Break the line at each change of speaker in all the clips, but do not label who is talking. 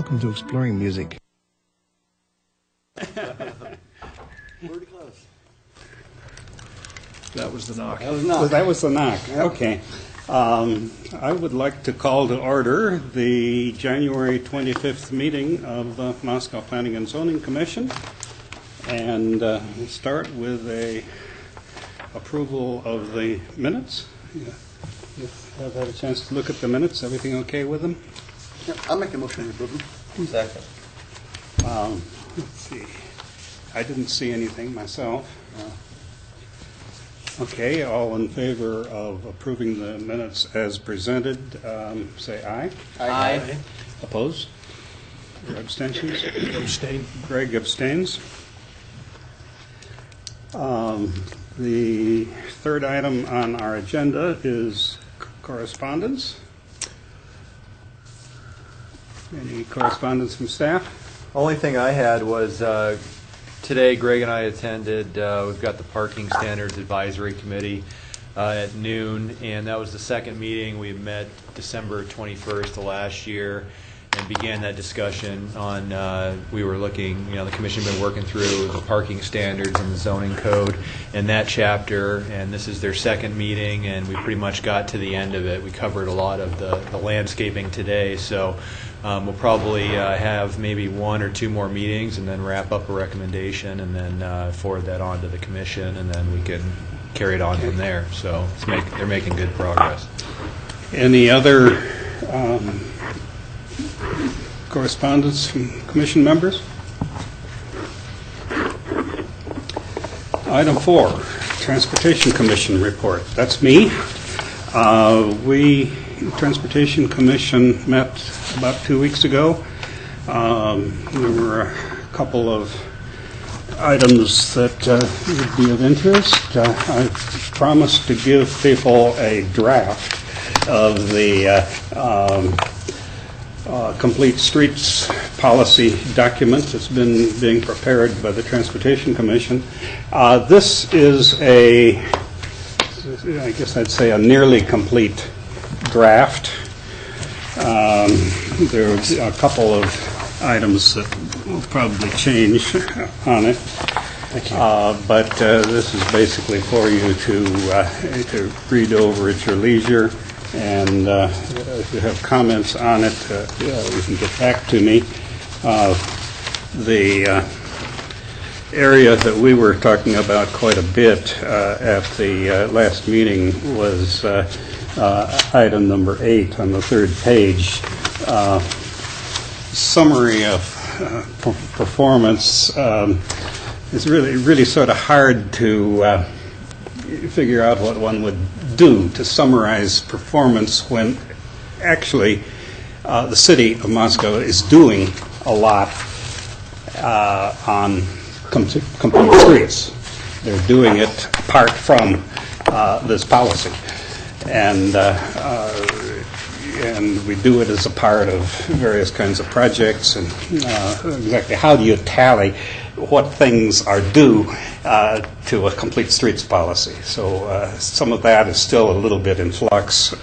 Welcome to Exploring Music.
Word to close.
That was the knock.
That was the knock. Okay. I would like to call to order the January 25th meeting of the Moscow Planning and Zoning Commission, and we'll start with a approval of the minutes. Have had a chance to look at the minutes. Everything okay with them?
Yep, I'll make a motion to approve them.
Second.
Let's see. I didn't see anything myself. Okay, all in favor of approving the minutes as presented, say aye.
Aye.
Opposed? Or abstentions?
Abstain.
Greg abstains. The third item on our agenda is correspondence. Any correspondence from staff?
Only thing I had was today Greg and I attended, we've got the Parking Standards Advisory Committee at noon, and that was the second meeting. We met December 21st of last year and began that discussion on, we were looking, the commission had been working through the parking standards and the zoning code and that chapter, and this is their second meeting, and we pretty much got to the end of it. We covered a lot of the landscaping today, so we'll probably have maybe one or two more meetings and then wrap up a recommendation and then forward that on to the commission, and then we can carry it on from there. So they're making good progress.
Any other correspondence from commission members? Item 4, Transportation Commission report. That's me. Transportation Commission met about 2 weeks ago. There were a couple of items that would be of interest. I promised to give people a draft of the complete streets policy document that's been being prepared by the Transportation Commission. This is I guess I'd say a nearly complete draft. There are a couple of items that will probably change on it. Thank you. But this is basically for you to read over at your leisure. And if you have comments on it, you can get back to me. The area that we were talking about quite a bit at the last meeting was item number 8 on the third page. Summary of performance. It's really sort of hard to figure out what one would do to summarize performance when actually the city of Moscow is doing a lot on complete streets. They're doing it apart from this policy, and we do it as a part of various kinds of projects. And exactly how do you tally what things are due to a complete streets policy? So some of that is still a little bit in flux.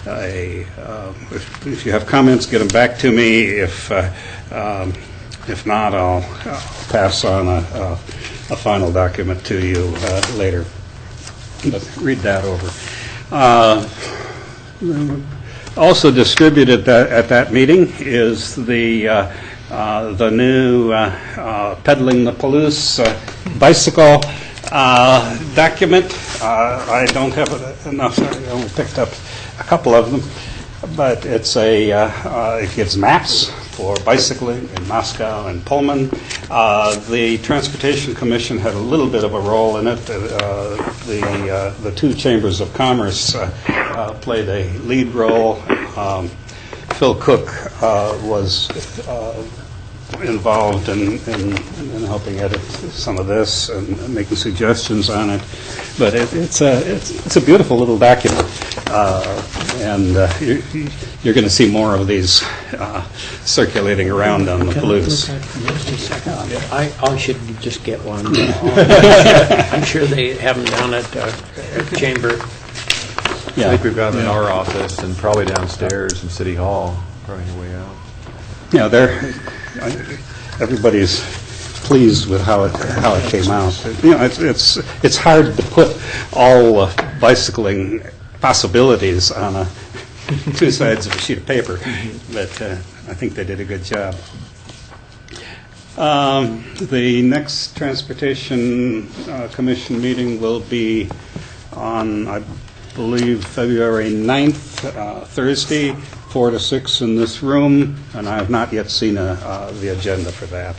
If you have comments, get them back to me. If not, I'll pass on a final document to you later. But read that over. Also distributed at that meeting is the new Peddling the Palouse bicycle document. I don't have enough. I only picked up a couple of them, but it gives maps for bicycling in Moscow and Pullman. The Transportation Commission had a little bit of a role in it. The two chambers of commerce played a lead role. Phil Cook was involved in helping edit some of this and making suggestions on it. But it's a beautiful little document, and you're going to see more of these circulating around on the Palouse.
I should just get one. I'm sure they have them down at Chamber.
Yeah. I think we've got them in our office and probably downstairs in City Hall, probably on your way out.
everybody's pleased with how it came out. It's hard to put all bicycling possibilities on two sides of a sheet of paper, but I think they did a good job. The next Transportation Commission meeting will be on, I believe, February 9th, Thursday, 4 to 6 in this room, and I have not yet seen the agenda for that.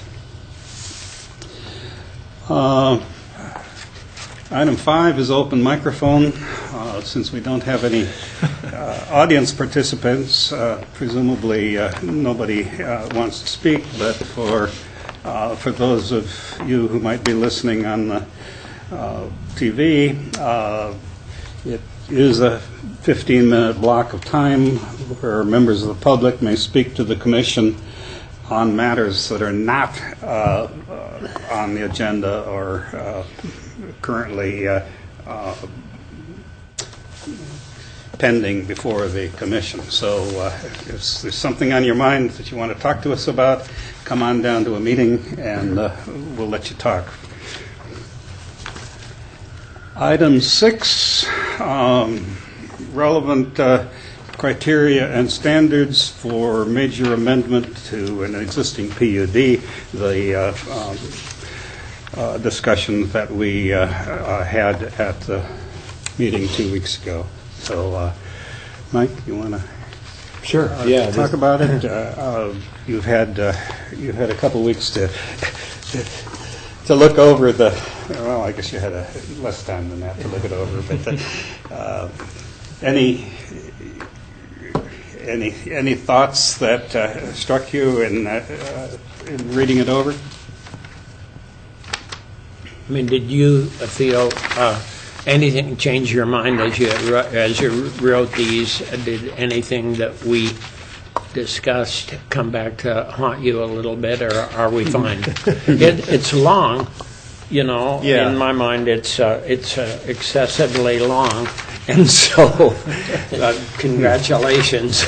Item 5 is open microphone. Since we don't have any audience participants, presumably nobody wants to speak, but for those of you who might be listening on the TV, it is a 15-minute block of time where members of the public may speak to the Commission on matters that are not on the agenda or currently pending before the Commission. So if there's something on your mind that you want to talk to us about, come on down to a meeting and we'll let you talk. Item 6, relevant criteria and standards for major amendment to an existing PUD, the discussion that we had at the meeting 2 weeks ago. So, Mike, you want to talk about it? You've had a couple weeks to look over the. Well, I guess you had less time than that to look it over. But any thoughts that struck you in reading it over?
I mean, did you feel anything change your mind as you wrote these? Did anything that we discussed come back to haunt you a little bit, or are we fine? It's long, you know.
Yeah.
In my mind, it's excessively long, and so congratulations.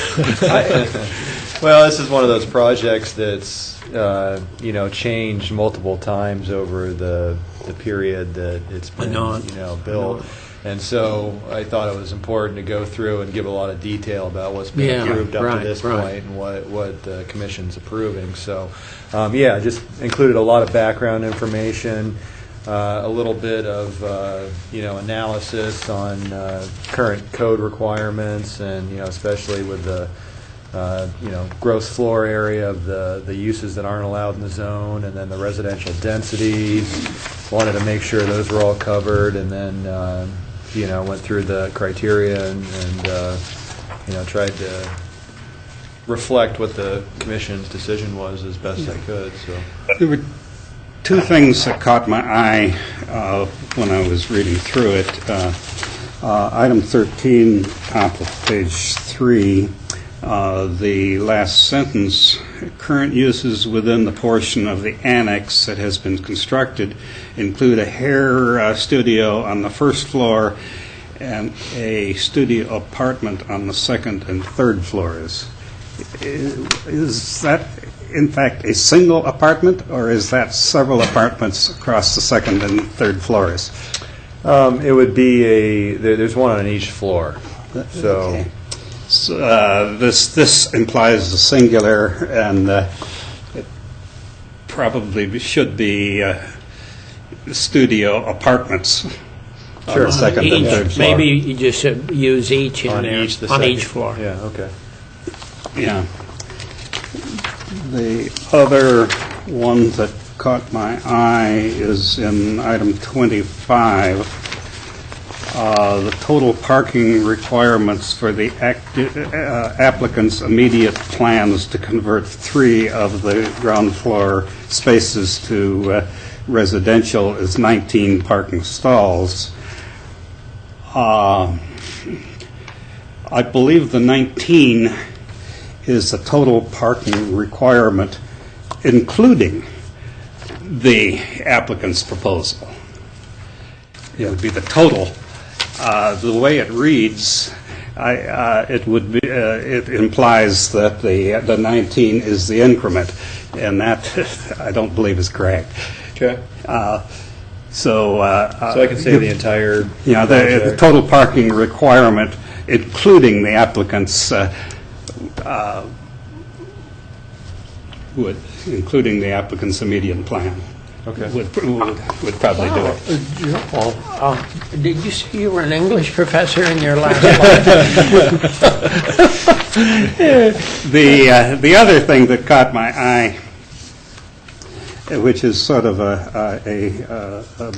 Well, this is one of those projects that's changed multiple times over the period that it's been built, and so I thought it was important to go through and give a lot of detail about what's been approved up to this point and what the Commission's approving. So, just included a lot of background information, a little bit of analysis on current code requirements, and especially with the gross floor area of the uses that aren't allowed in the zone, and then the residential densities. Wanted to make sure those were all covered, and then went through the criteria and tried to reflect what the Commission's decision was as best I could. So
there were two things that caught my eye when I was reading through it. Item 13, top of page 3. The last sentence, current uses within the portion of the annex that has been constructed include a hair studio on the first floor and a studio apartment on the second and third floors. Is that, in fact, a single apartment, or is that several apartments across the second and third floors?
It would be there's one on each floor. So.
Okay. So, this implies a singular, and it probably should be studio apartments on the second and third floor.
Maybe you just should use each in there, on each floor.
Yeah, okay.
Yeah. The other one that caught my eye is in item 25. The total parking requirements for the applicant's immediate plans to convert 3 of the ground floor spaces to residential is 19 parking stalls. I believe the 19 is the total parking requirement, including the applicant's proposal. It would be the total. The way it reads, it would be, it implies that the 19 is the increment, and that I don't believe is correct.
Okay.
So
So I can say the entire.
yeah, the
project.
total parking requirement, including the applicant's, including the applicant's immediate plan,
Okay.
would probably do it.
Did you say you were an English professor in your last life?
The other thing that caught my eye, which is sort of a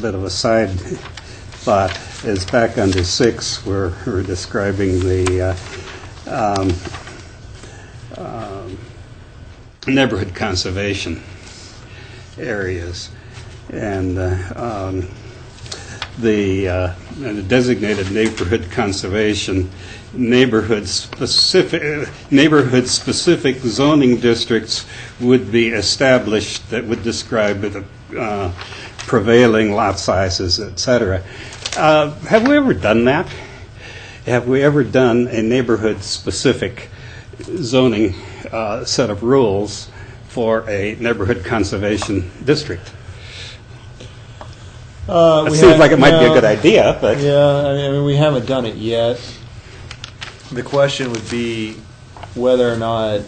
bit of a side thought, is back under 6, where we're describing the neighborhood conservation areas, and the designated neighborhood conservation neighborhood-specific zoning districts would be established that would describe the prevailing lot sizes, etc. Have we ever done that? Have we ever done a neighborhood-specific zoning set of rules for a neighborhood conservation district? It seems like it might be a good idea, but...
Yeah, I mean, we haven't done it yet. The question would be whether or not,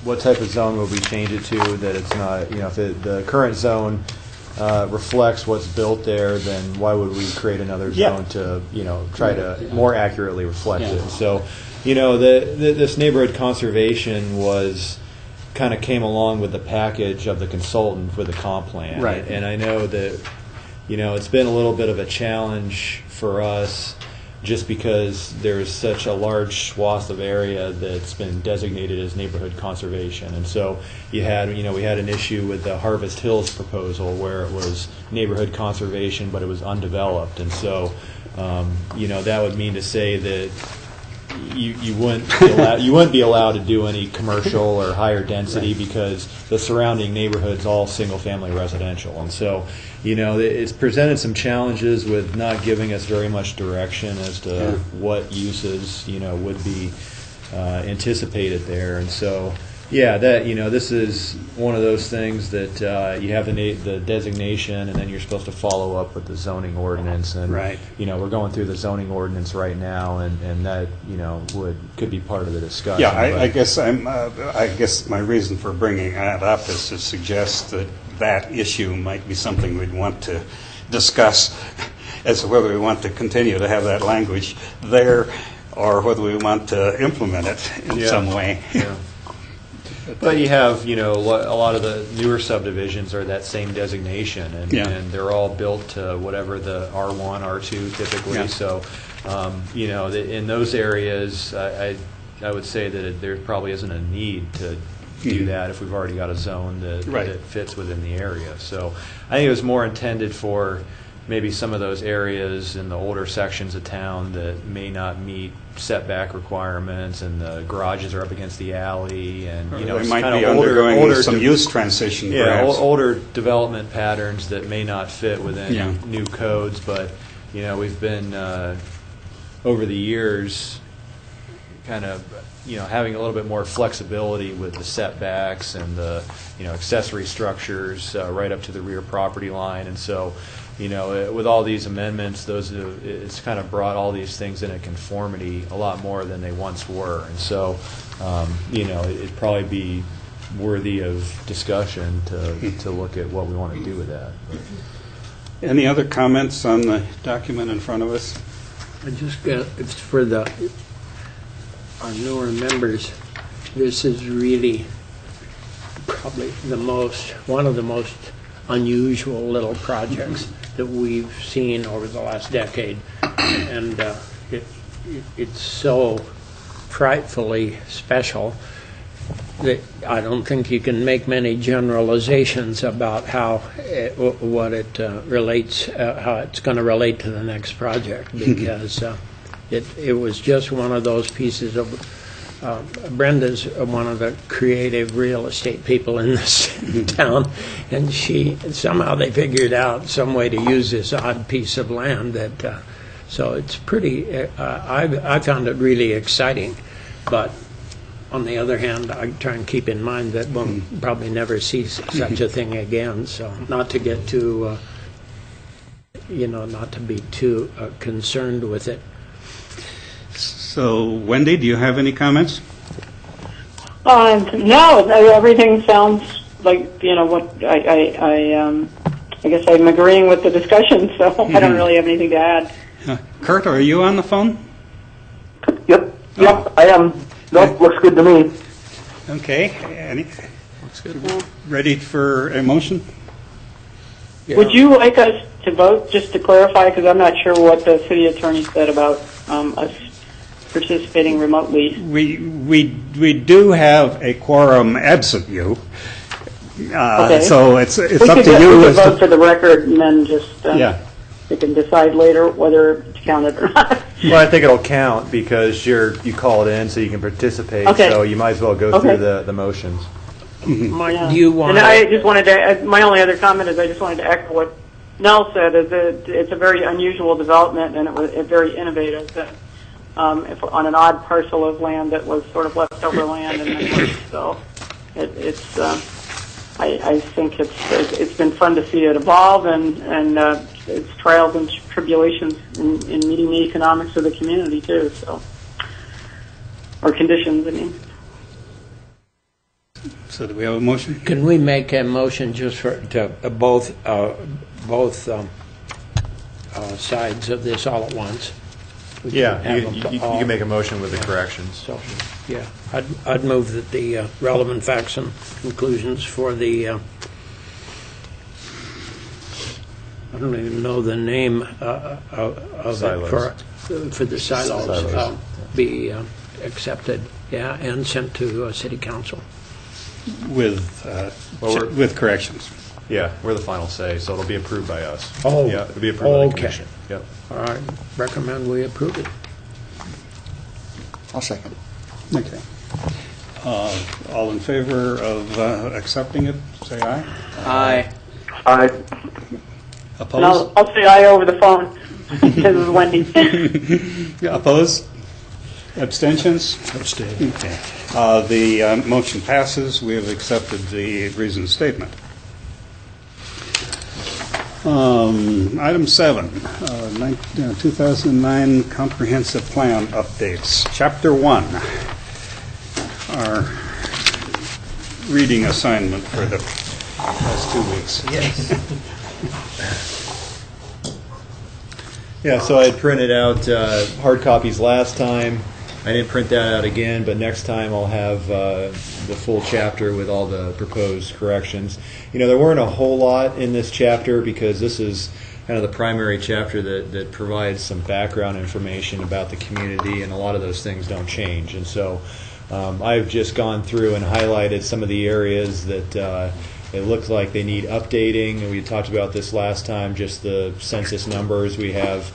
what type of zone would we change it to that it's not, if the current zone reflects what's built there, then why would we create another zone to, try to more accurately reflect it? So, this neighborhood conservation kind of came along with the package of the consultant with the comp plan.
Right.
And I know that, it's been a little bit of a challenge for us just because there's such a large swath of area that's been designated as neighborhood conservation. And so we had an issue with the Harvest Hills proposal where it was neighborhood conservation, but it was undeveloped. And so, that would mean to say that you wouldn't be allowed to do any commercial or higher density because the surrounding neighborhood's all single-family residential. And so, it's presented some challenges with not giving us very much direction as to what uses, would be anticipated there. And so, this is one of those things that you have the designation, and then you're supposed to follow up with the zoning ordinance. And
Right.
We're going through the zoning ordinance right now, and that could be part of the discussion.
Yeah,
but-
I guess I guess my reason for bringing that up is to suggest that issue might be something we'd want to discuss as to whether we want to continue to have that language there or whether we want to implement it in some way.
Yeah. But you have, a lot of the newer subdivisions are that same designation, and they're all built to whatever the R1, R2 typically.
Yeah.
So, in those areas, I would say that there probably isn't a need to do that if we've already got a zone that fits within the area. So I think it was more intended for maybe some of those areas in the older sections of town that may not meet setback requirements, and the garages are up against the alley, and
They
it's
might
kind
be
of
undergoing some use transition, perhaps.
older development patterns that may not fit within new codes. But we've been over the years kind of having a little bit more flexibility with the setbacks and the accessory structures right up to the rear property line. And so with all these amendments, it's kind of brought all these things into conformity a lot more than they once were. And so, it'd probably be worthy of discussion to look at what we want to do with that.
Any other comments on the document in front of us?
I just got, it's for our newer members, this is really probably one of the most unusual little projects that we've seen over the last decade, and it's so frightfully special that I don't think you can make many generalizations about how how it's going to relate to the next project, because it was just one of those pieces of Brenda's one of the creative real estate people in this town, and somehow they figured out some way to use this odd piece of land that So it's pretty, I found it really exciting, but on the other hand, I try and keep in mind that we'll probably never see such a thing again, so not to get too, not to be too concerned with it.
So, Wendy, do you have any comments?
No, everything sounds like, what I guess I'm agreeing with the discussion, so I don't really have anything to add.
Kurt, are you on the phone?
Yep, I am. Nope, looks good to me.
Okay. Looks good. Ready for a motion?
Yeah.
Would you like us to vote, just to clarify, because I'm not sure what the city attorney said about us participating remotely?
We do have a quorum absent you.
Okay.
So it's
We
up
could
to you.
we
as
could
to-
vote for the record and then just
Yeah.
we can decide later whether to count it or not.
Well, I think it'll count because you call it in so you can participate.
Okay.
So you might as well go
Okay.
through the motions.
Mike,
Yeah.
do you want
And I
to...
just wanted to, my only other comment is I just wanted to echo what Nell said, is that it's a very unusual development and it was very innovative. That, if on an odd parcel of land that was sort of leftover land, and so it's. I think it's been fun to see it evolve and its trials and tribulations in meeting the economics of the community too. So, or conditions, I mean.
So do we have a motion?
Can we make a motion just to both sides of this all at once? We
Yeah,
have
you
them
you
all.
can make a motion with the corrections.
So, yeah, I'd move that the relevant facts and conclusions for the, I don't even know the name of
Silos.
it, for the silos,
Silos.
be accepted, yeah, and sent to city council.
With corrections.
Yeah, we're the final say, so it'll be approved by us.
Oh,
Yeah, it'll be approved by the
okay.
commission. Yep.
All right, recommend we approve it.
I'll second.
Okay. All in favor of accepting it, say aye.
Aye.
I
And
Opposed?
I'll say aye over the phone. This is Wendy.
Opposed? Abstentions?
Abstain.
Okay. The motion passes. We have accepted the reasoned statement. Item 7, 2009 Comprehensive Plan Updates. Chapter 1, our reading assignment for the last 2 weeks.
Yes.
Yeah, so I had printed out hard copies last time. I didn't print that out again, but next time I'll have the full chapter with all the proposed corrections. There weren't a whole lot in this chapter because this is kind of the primary chapter that provides some background information about the community, and a lot of those things don't change. And so I've just gone through and highlighted some of the areas that it looks like they need updating. And we talked about this last time, just the census numbers. We have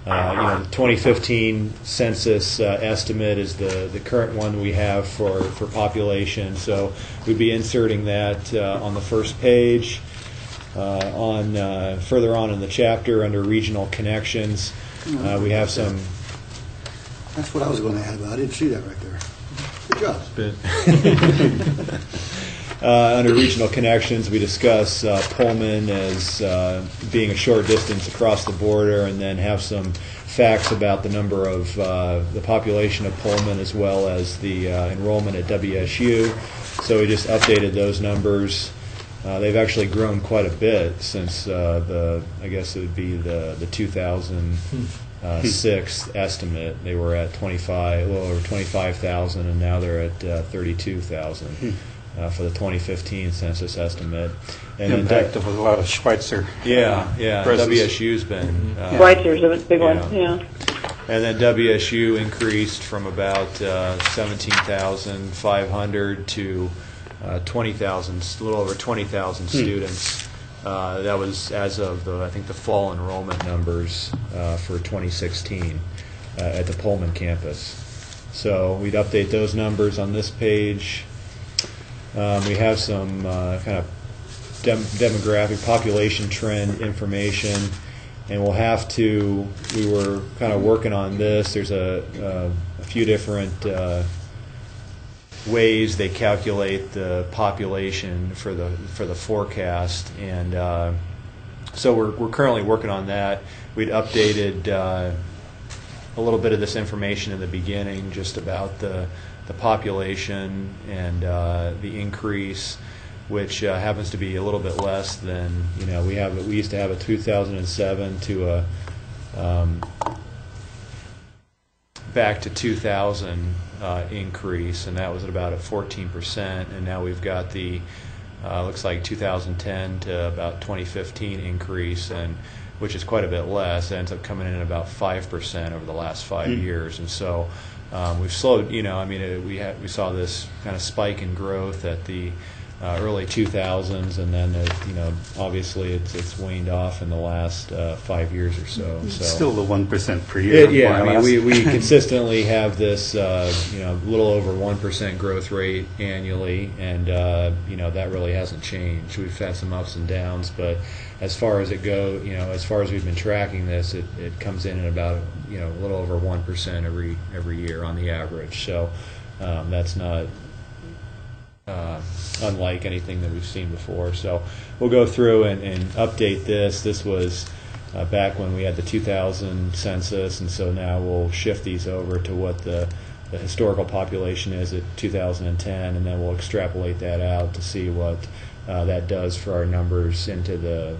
the 2015 census estimate is the current one we have for population. So we'd be inserting that on the first page. Further on in the chapter, under regional connections, we have some.
That's what I was going to add, but I didn't see that right there. Good job.
Under regional connections, we discuss Pullman as being a short distance across the border, and then have some facts about the number of the population of Pullman as well as the enrollment at WSU. So we just updated those numbers. They've actually grown quite a bit since I guess it would be the 2006 estimate. They were at a little over 25,000, and now they're at 32,000. For the 2015 census estimate. And
Impact of a lot of Schweitzer.
Yeah.
presence.
WSU's been.
Schweitzer's a big one, yeah.
And then WSU increased from about 17,500 to 20,000, a little over 20,000 students. That was as of I think the fall enrollment numbers for 2016 at the Pullman campus. So we'd update those numbers on this page. We have some kind of demographic population trend information. and we'll have to. We were kind of working on this. There's a few different ways they calculate the population for the forecast, and so we're currently working on that. We'd updated a little bit of this information in the beginning, just about the population and the increase, which happens to be a little bit less than, we used to have a 2007 to a back to 2000 increase, and that was at about a 14%, and now we've got the looks like 2010 to about 2015 increase, and which is quite a bit less. It ends up coming in at about 5% over the last 5 years, and so we've slowed. We saw this kind of spike in growth at the early 2000s, and then obviously it's waned off in the last 5 years or so.
Still the 1% per year.
We consistently have this little over 1% growth rate annually, and that really hasn't changed. We've had some ups and downs, but as far as it goes, as far as we've been tracking this, it comes in at about a little over 1% every year on the average. So that's not unlike anything that we've seen before. So we'll go through and update this. This was back when we had the 2000 census, and so now we'll shift these over to what the historical population is at 2010, and then we'll extrapolate that out to see what that does for our numbers into the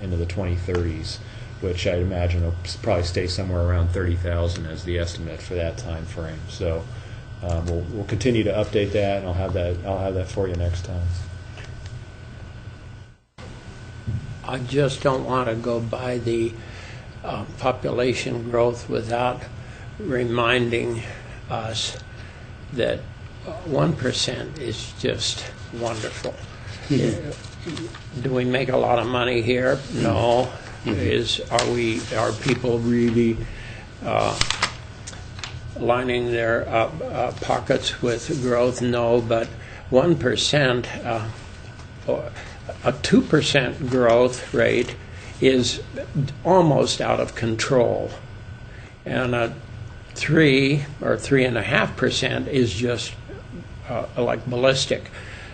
2030s, which I'd imagine will probably stay somewhere around 30,000 as the estimate for that time frame. So we'll continue to update that, and I'll have that for you next time.
I just don't want to go by the population growth without reminding us that 1% is just wonderful. Do we make a lot of money here? No. Are people really lining their pockets with growth? No, but 1%, a 2% growth rate is almost out of control, and a 3 or 3.5% is just like ballistic.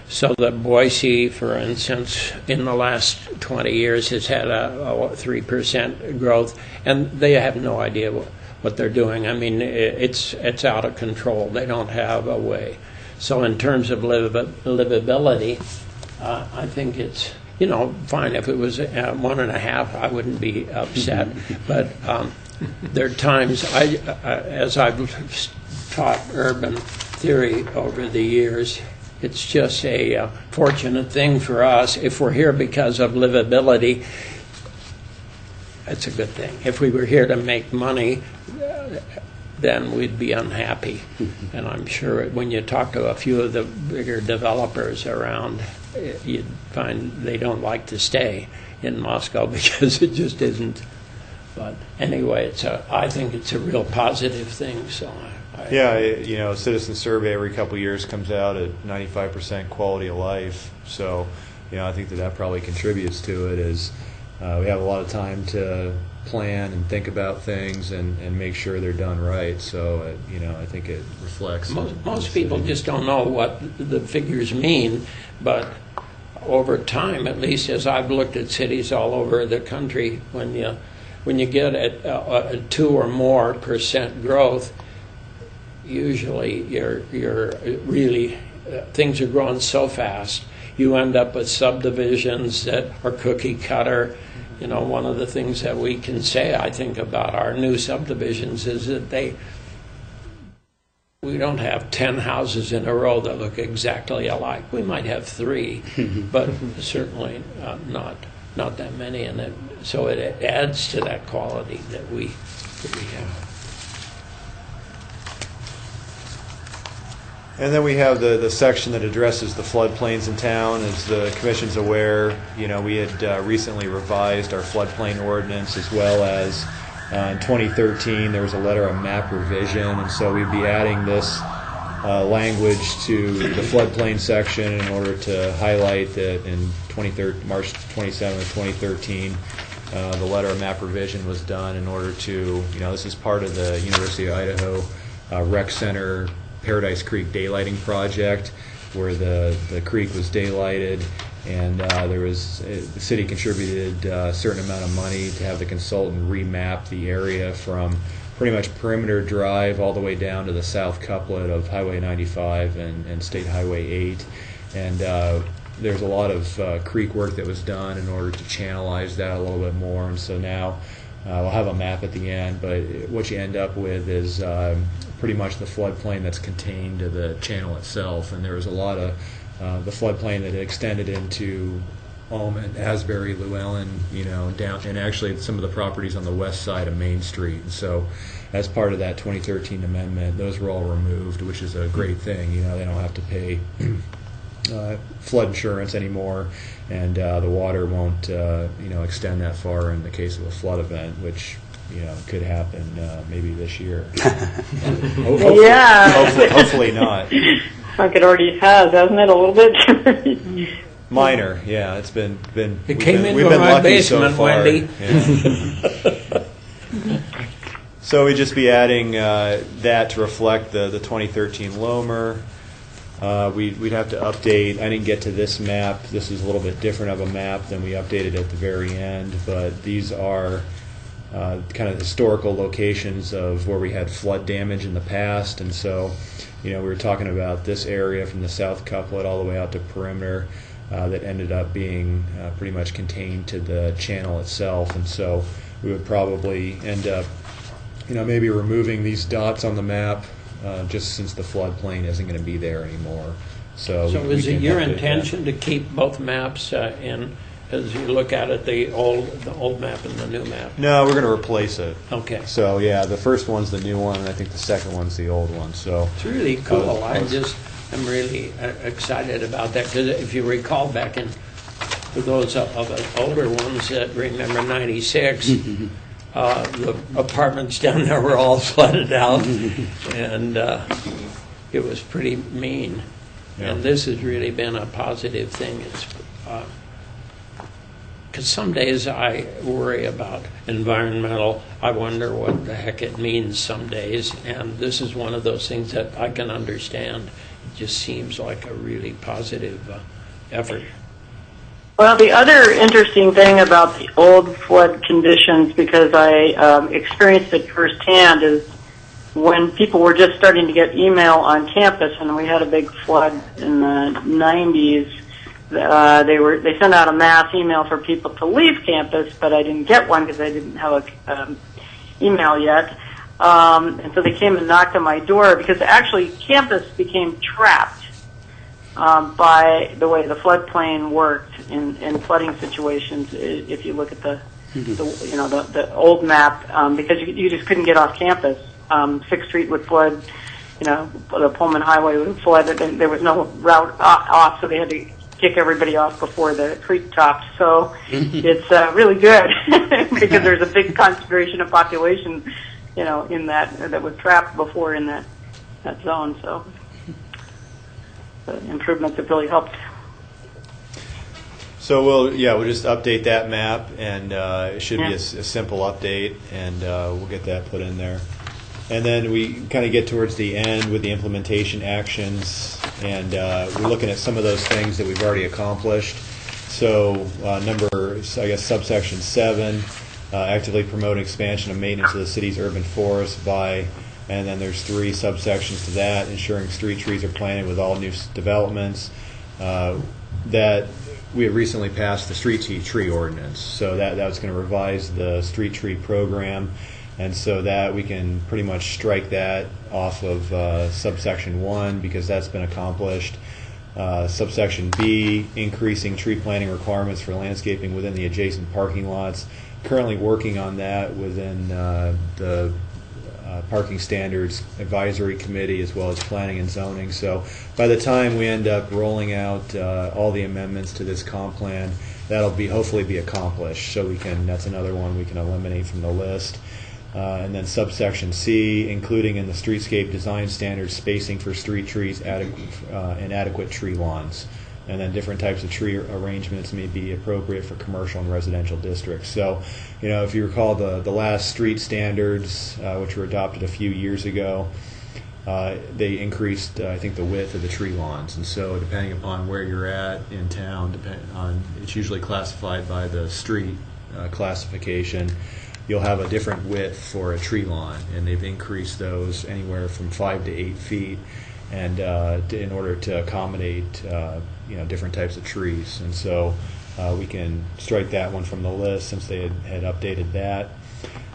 So that Boise, for instance, in the last 20 years has had a 3% growth, and they have no idea what they're doing. I mean, it's out of control. They don't have a way. So in terms of livability, I think it's, fine. If it was 1.5, I wouldn't be upset. But there are times, as I've taught urban theory over the years, it's just a fortunate thing for us. If we're here because of livability, it's a good thing. If we were here to make money, then we'd be unhappy. And I'm sure when you talk to a few of the bigger developers around, you'd find they don't like to stay in Moscow because it just isn't. But anyway, I think it's a real positive thing. So.
A citizen survey every couple of years comes out at 95% quality of life. So, I think that probably contributes to it. Is we have a lot of time to plan and think about things and make sure they're done right. So, I think it reflects.
Most people just don't know what the figures mean, but over time, at least as I've looked at cities all over the country, when you get a 2 or more % growth, usually you're really things are growing so fast, you end up with subdivisions that are cookie cutter. One of the things that we can say, I think, about our new subdivisions is that we don't have 10 houses in a row that look exactly alike. We might have 3, but certainly not that many, and so it adds to that quality that we have.
And then we have the section that addresses the floodplains in town. As the Commission's aware, we had recently revised our floodplain ordinance, as well as in 2013 there was a letter of map revision, and so we'd be adding this language to the floodplain section in order to highlight that in March 27, 2013, the letter of map revision was done in order to, this is part of the University of Idaho Rec Center Paradise Creek daylighting project, where the creek was daylighted, and the city contributed a certain amount of money to have the consultant remap the area from pretty much Perimeter Drive all the way down to the south couplet of Highway 95 and State Highway 8. And there's a lot of creek work that was done in order to channelize that a little bit more. And so now we'll have a map at the end, but what you end up with is pretty much the floodplain that's contained to the channel itself. And there was a lot of the floodplain that extended into Almond, Asbury, Llewellyn, down, and actually some of the properties on the west side of Main Street. And so as part of that 2013 amendment, those were all removed, which is a great thing. They don't have to pay flood insurance anymore, and the water won't extend that far in the case of a flood event, which could happen maybe this year. Hopefully not.
Like it already has, hasn't it? A little bit.
Minor, yeah. It's been.
It came into
we've been
my
lucky so
basement,
far.
Wendy.
Yeah. So we'd just be adding that to reflect the 2013 Lomer. We'd have to update. I didn't get to this map. This is a little bit different of a map than we updated at the very end, but these are kind of historical locations of where we had flood damage in the past. And so, we were talking about this area from the south couplet all the way out to Perimeter that ended up being pretty much contained to the channel itself. And so we would probably end up, maybe removing these dots on the map just since the floodplain isn't going to be there anymore. So
is it your intention to keep both maps in as you look at it, the old map and the new map?
No, we're going to replace it.
Okay.
So yeah, the first one's the new one, and I think the second one's the old one. So
it's really cool. I'm really excited about that, because if you recall back in, for those of us older ones that remember 96, the apartments down there were all flooded out, and it was pretty mean. Yeah. And this has really been a positive thing. It's because some days I worry about environmental. I wonder what the heck it means some days, and this is one of those things that I can understand. It just seems like a really positive effort.
Well, the other interesting thing about the old flood conditions, because I experienced it firsthand, is when people were just starting to get email on campus, and we had a big flood in the 90s, they sent out a mass email for people to leave campus, but I didn't get one because I didn't have a email yet. And so they came and knocked on my door, because actually campus became trapped by the way the floodplain worked in flooding situations. If you look at the old map, because you just couldn't get off campus. 6th Street would flood, the Pullman Highway would flood, and there was no route off, so they had to kick everybody off before the creek topped. So it's really good because there's a big concentration of population, in that was trapped before in that zone. So the improvements have really helped.
So we'll just update that map, and it should be a simple update, and we'll get that put in there. And then we kind of get towards the end with the implementation actions, and we're looking at some of those things that we've already accomplished. So subsection 7, actively promote expansion of maintenance of the city's urban forests by, and then there's 3 subsections to that, ensuring street trees are planted with all new developments. That we have recently passed the street tree ordinance, so that's going to revise the street tree program. And so that we can pretty much strike that off of subsection 1 because that's been accomplished. Subsection B, increasing tree planting requirements for landscaping within the adjacent parking lots. Currently working on that within the Parking Standards Advisory Committee as well as Planning and Zoning. So by the time we end up rolling out all the amendments to this comp plan, that'll hopefully be accomplished. So that's another one we can eliminate from the list. And then subsection C, including in the streetscape design standards spacing for street trees and adequate tree lawns. and then different types of tree arrangements may be appropriate for commercial and residential districts. So, if you recall the last street standards, which were adopted a few years ago, they increased, I think, the width of the tree lawns, and so depending upon where you're at in town, it's usually classified by the street classification. You'll have a different width for a tree lawn, and they've increased those anywhere from 5 to 8 feet, and in order to accommodate different types of trees. And so we can strike that one from the list since they had updated that.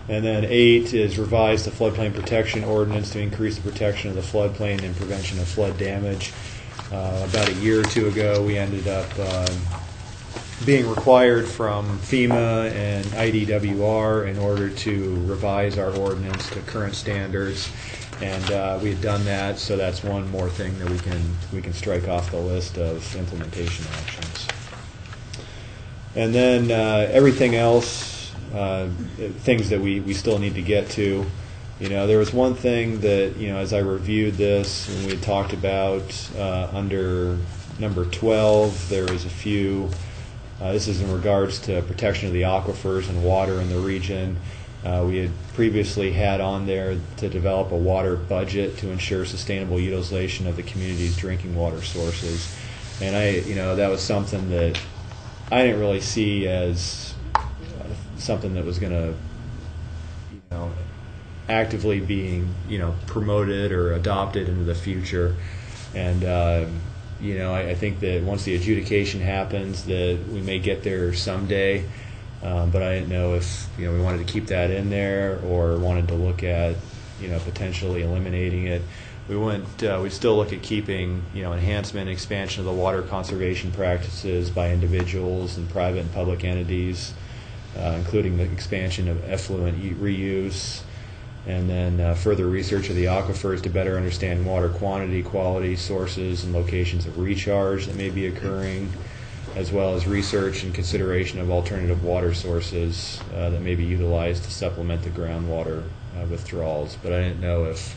And then 8 is revise the floodplain protection ordinance to increase the protection of the floodplain and prevention of flood damage. About a year or two ago, we ended up being required from FEMA and IDWR in order to revise our ordinance to current standards, and we had done that, so that's one more thing that we can strike off the list of implementation actions. And then everything else, things that we still need to get to. There was one thing that, as I reviewed this, and we had talked about under number 12, there was a few. This is in regards to protection of the aquifers and water in the region. We had previously had on there to develop a water budget to ensure sustainable utilization of the community's drinking water sources. And that was something that I didn't really see as something that was going to, actively being, promoted or adopted into the future. And I think that once the adjudication happens, that we may get there someday, but I didn't know if we wanted to keep that in there or wanted to look at potentially eliminating it. We'd still look at keeping enhancement and expansion of the water conservation practices by individuals and private and public entities, including the expansion of effluent reuse. And then further research of the aquifers to better understand water quantity, quality, sources, and locations of recharge that may be occurring, as well as research and consideration of alternative water sources that may be utilized to supplement the groundwater withdrawals. But I didn't know if,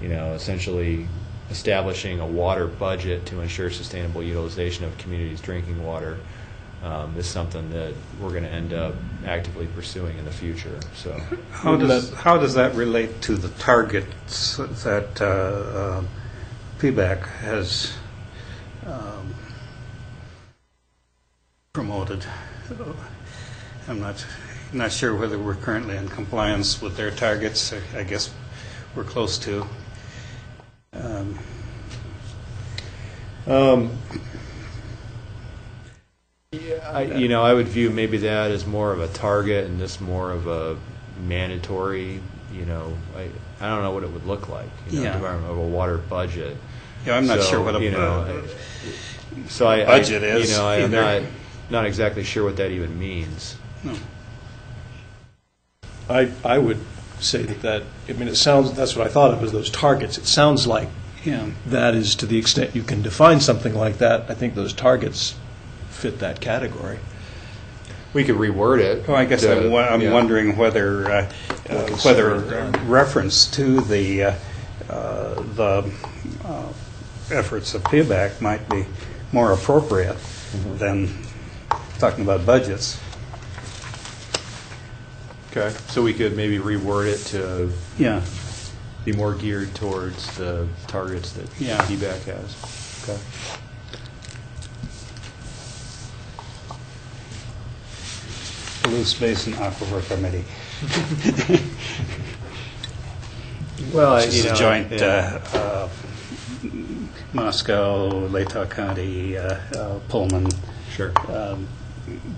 essentially establishing a water budget to ensure sustainable utilization of communities' drinking water is something that we're going to end up actively pursuing in the future. So,
how does that relate to the targets that PBAC has promoted? I'm not sure whether we're currently in compliance with their targets. I guess we're close to.
I would view maybe that as more of a target and this more of a mandatory. I don't know what it would look like. Of a water budget.
Yeah, I'm not sure what a budget is.
I'm not exactly sure what that even means.
No.
I would say that it sounds, that's what I thought of as those targets. It sounds like that is, to the extent you can define something like that, I think those targets fit that category.
We could reword it.
Well, I guess I'm wondering whether reference to the efforts of PBAC might be more appropriate than talking about budgets.
Okay, so we could maybe reword it to be more geared towards the targets that PBAC has. Okay.
Palouse Basin Aquifer Committee.
Well,
it's a joint Moscow, Latah County, Pullman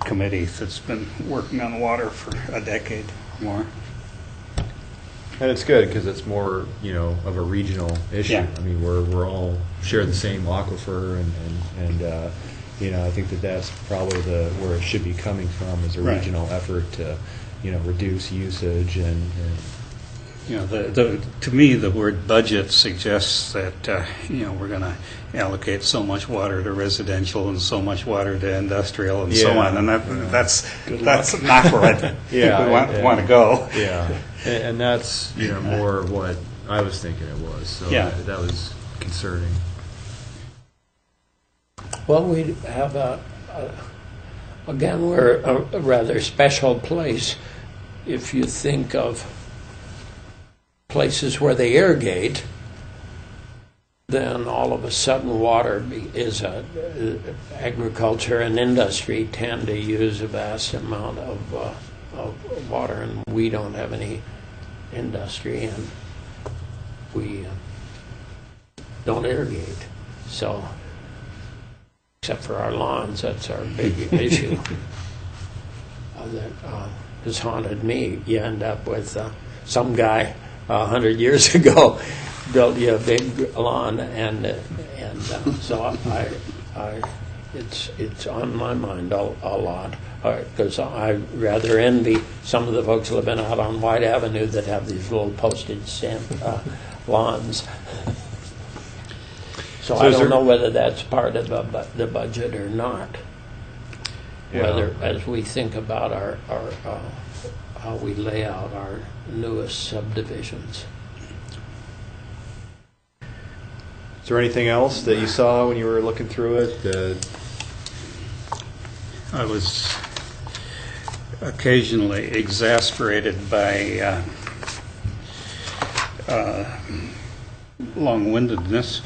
committee that's been working on water for a decade or more.
And it's good because it's more, of a regional issue.
Yeah.
I mean, we're all share the same aquifer, and I think that's probably where it should be coming from, is a regional effort to, reduce usage and
to me, the word budget suggests that we're going to allocate so much water to residential and so much water to industrial and so on, and that's not where we want to go.
Yeah, and that's more what I was thinking it was. So that was concerning.
Well, we have again, we're a rather special place. If you think of places where they irrigate, then all of a sudden water is agriculture and industry tend to use a vast amount of water, and we don't have any industry, and we don't irrigate. So, except for our lawns, that's our big issue that has haunted me. You end up with some guy 100 years ago built you a big lawn, and so it's on my mind a lot, because I rather envy some of the folks living out on White Avenue that have these little postage stamp lawns. So I don't know whether that's part of the budget or not.
Yeah.
Whether, as we think about our how we lay out our newest subdivisions.
Is there anything else that you saw when you were looking through it?
I was occasionally exasperated by long-windedness.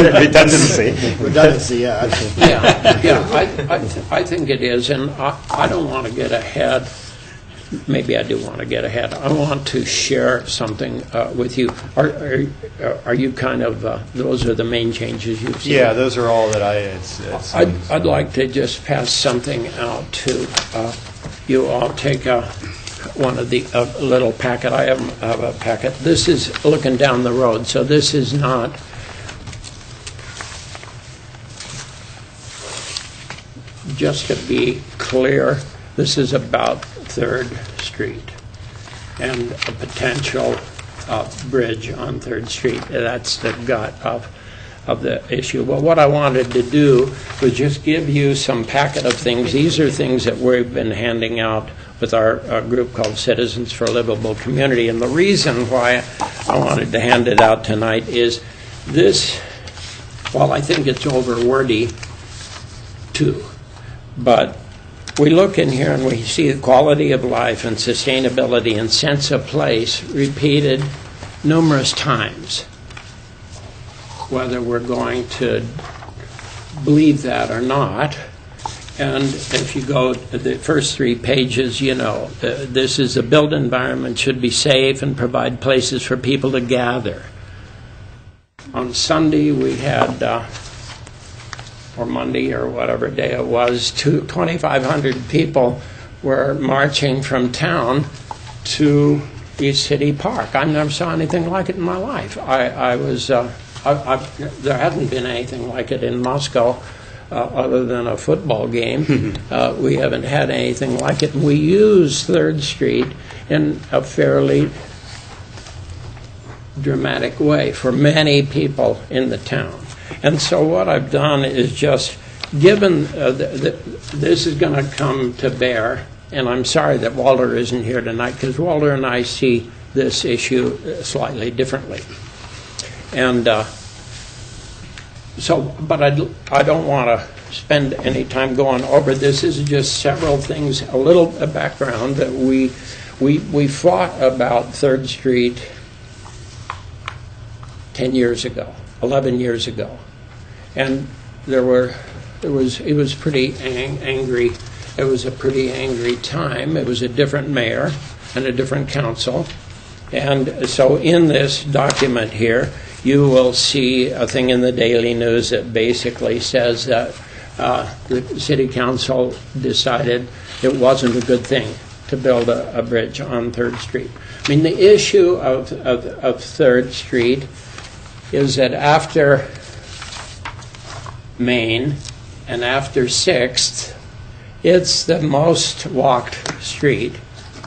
Redundancy, yeah.
I think it is, and I don't want to get ahead. Maybe I do want to get ahead. I want to share something with you. Are you kind of, those are the main changes you've seen?
Yeah, those are all that
I'd like to just pass something out to you all. Take one of the little packet. I have a packet. This is looking down the road, so this is not. Just to be clear, this is about 3rd Street and a potential bridge on 3rd Street. That's the gut of the issue. Well, what I wanted to do was just give you some packet of things. These are things that we've been handing out with our group called Citizens for a Livable Community. And the reason why I wanted to hand it out tonight is this, while I think it's over wordy too, but we look in here and we see the quality of life and sustainability and sense of place repeated numerous times. Whether we're going to believe that or not. And if you go to the first 3 pages, you know, this is a built environment should be safe and provide places for people to gather. On Sunday we had, or Monday or whatever day it was, 2,500 people were marching from town to East City Park. I never saw anything like it in my life. There hadn't been anything like it in Moscow other than a football game. We haven't had anything like it. We use 3rd Street in a fairly dramatic way for many people in the town. And so what I've done is just given this is going to come to bear, and I'm sorry that Walter isn't here tonight because Walter and I see this issue slightly differently. And but I don't want to spend any time going over this. This is just several things, a little background that we fought about 3rd Street 10 years ago, 11 years ago, and it was pretty angry. It was a pretty angry time. It was a different mayor and a different council, and so in this document here, you will see a thing in the Daily News that basically says that the city council decided it wasn't a good thing to build a bridge on 3rd Street. I mean, the issue of 3rd Street is that after Main and after 6th, it's the most walked street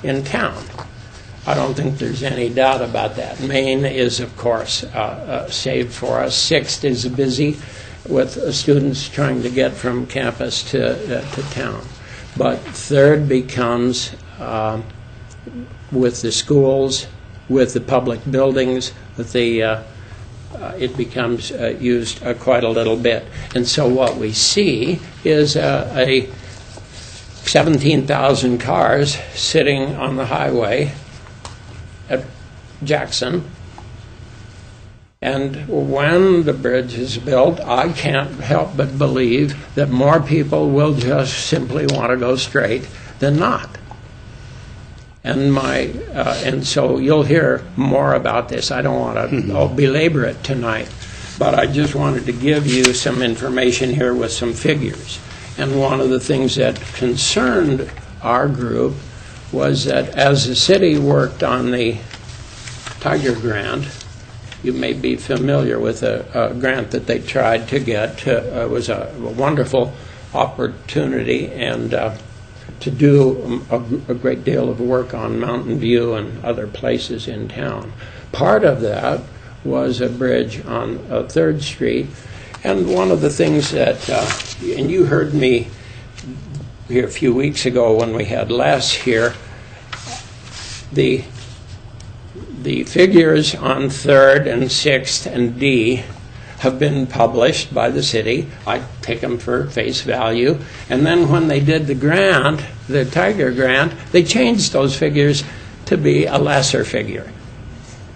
in town. I don't think there's any doubt about that. Main is, of course, saved for us. 6th is busy with students trying to get from campus to town. But 3rd becomes, with the schools, with the public buildings, with the it becomes used quite a little bit. And so what we see is a 17,000 cars sitting on the highway at Jackson. And when the bridge is built, I can't help but believe that more people will just simply want to go straight than not. And so you'll hear more about this. I don't want to belabor it tonight, but I just wanted to give you some information here with some figures. And one of the things that concerned our group was that as the city worked on the Tiger Grant, you may be familiar with a grant that they tried to get. It was a wonderful opportunity and to do a great deal of work on Mountain View and other places in town. Part of that was a bridge on 3rd Street. And one of the things that, and you heard me here a few weeks ago when we had Les here, the figures on 3rd and 6th and D have been published by the city. I take them for face value. And then when they did the grant, the Tiger Grant, they changed those figures to be a lesser figure.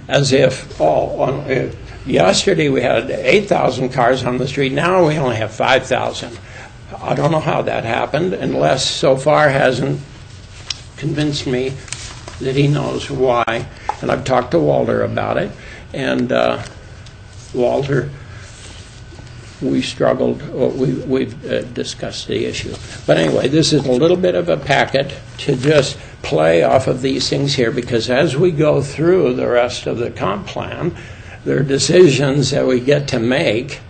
As if, yesterday we had 8,000 cars on the street, now we only have 5,000. I don't know how that happened, and Les so far hasn't convinced me that he knows why. And I've talked to Walter about it, and Walter, we struggled, we've discussed the issue. But anyway, this is a little bit of a packet to just play off of these things here, because as we go through the rest of the comp plan, there are decisions that we get to make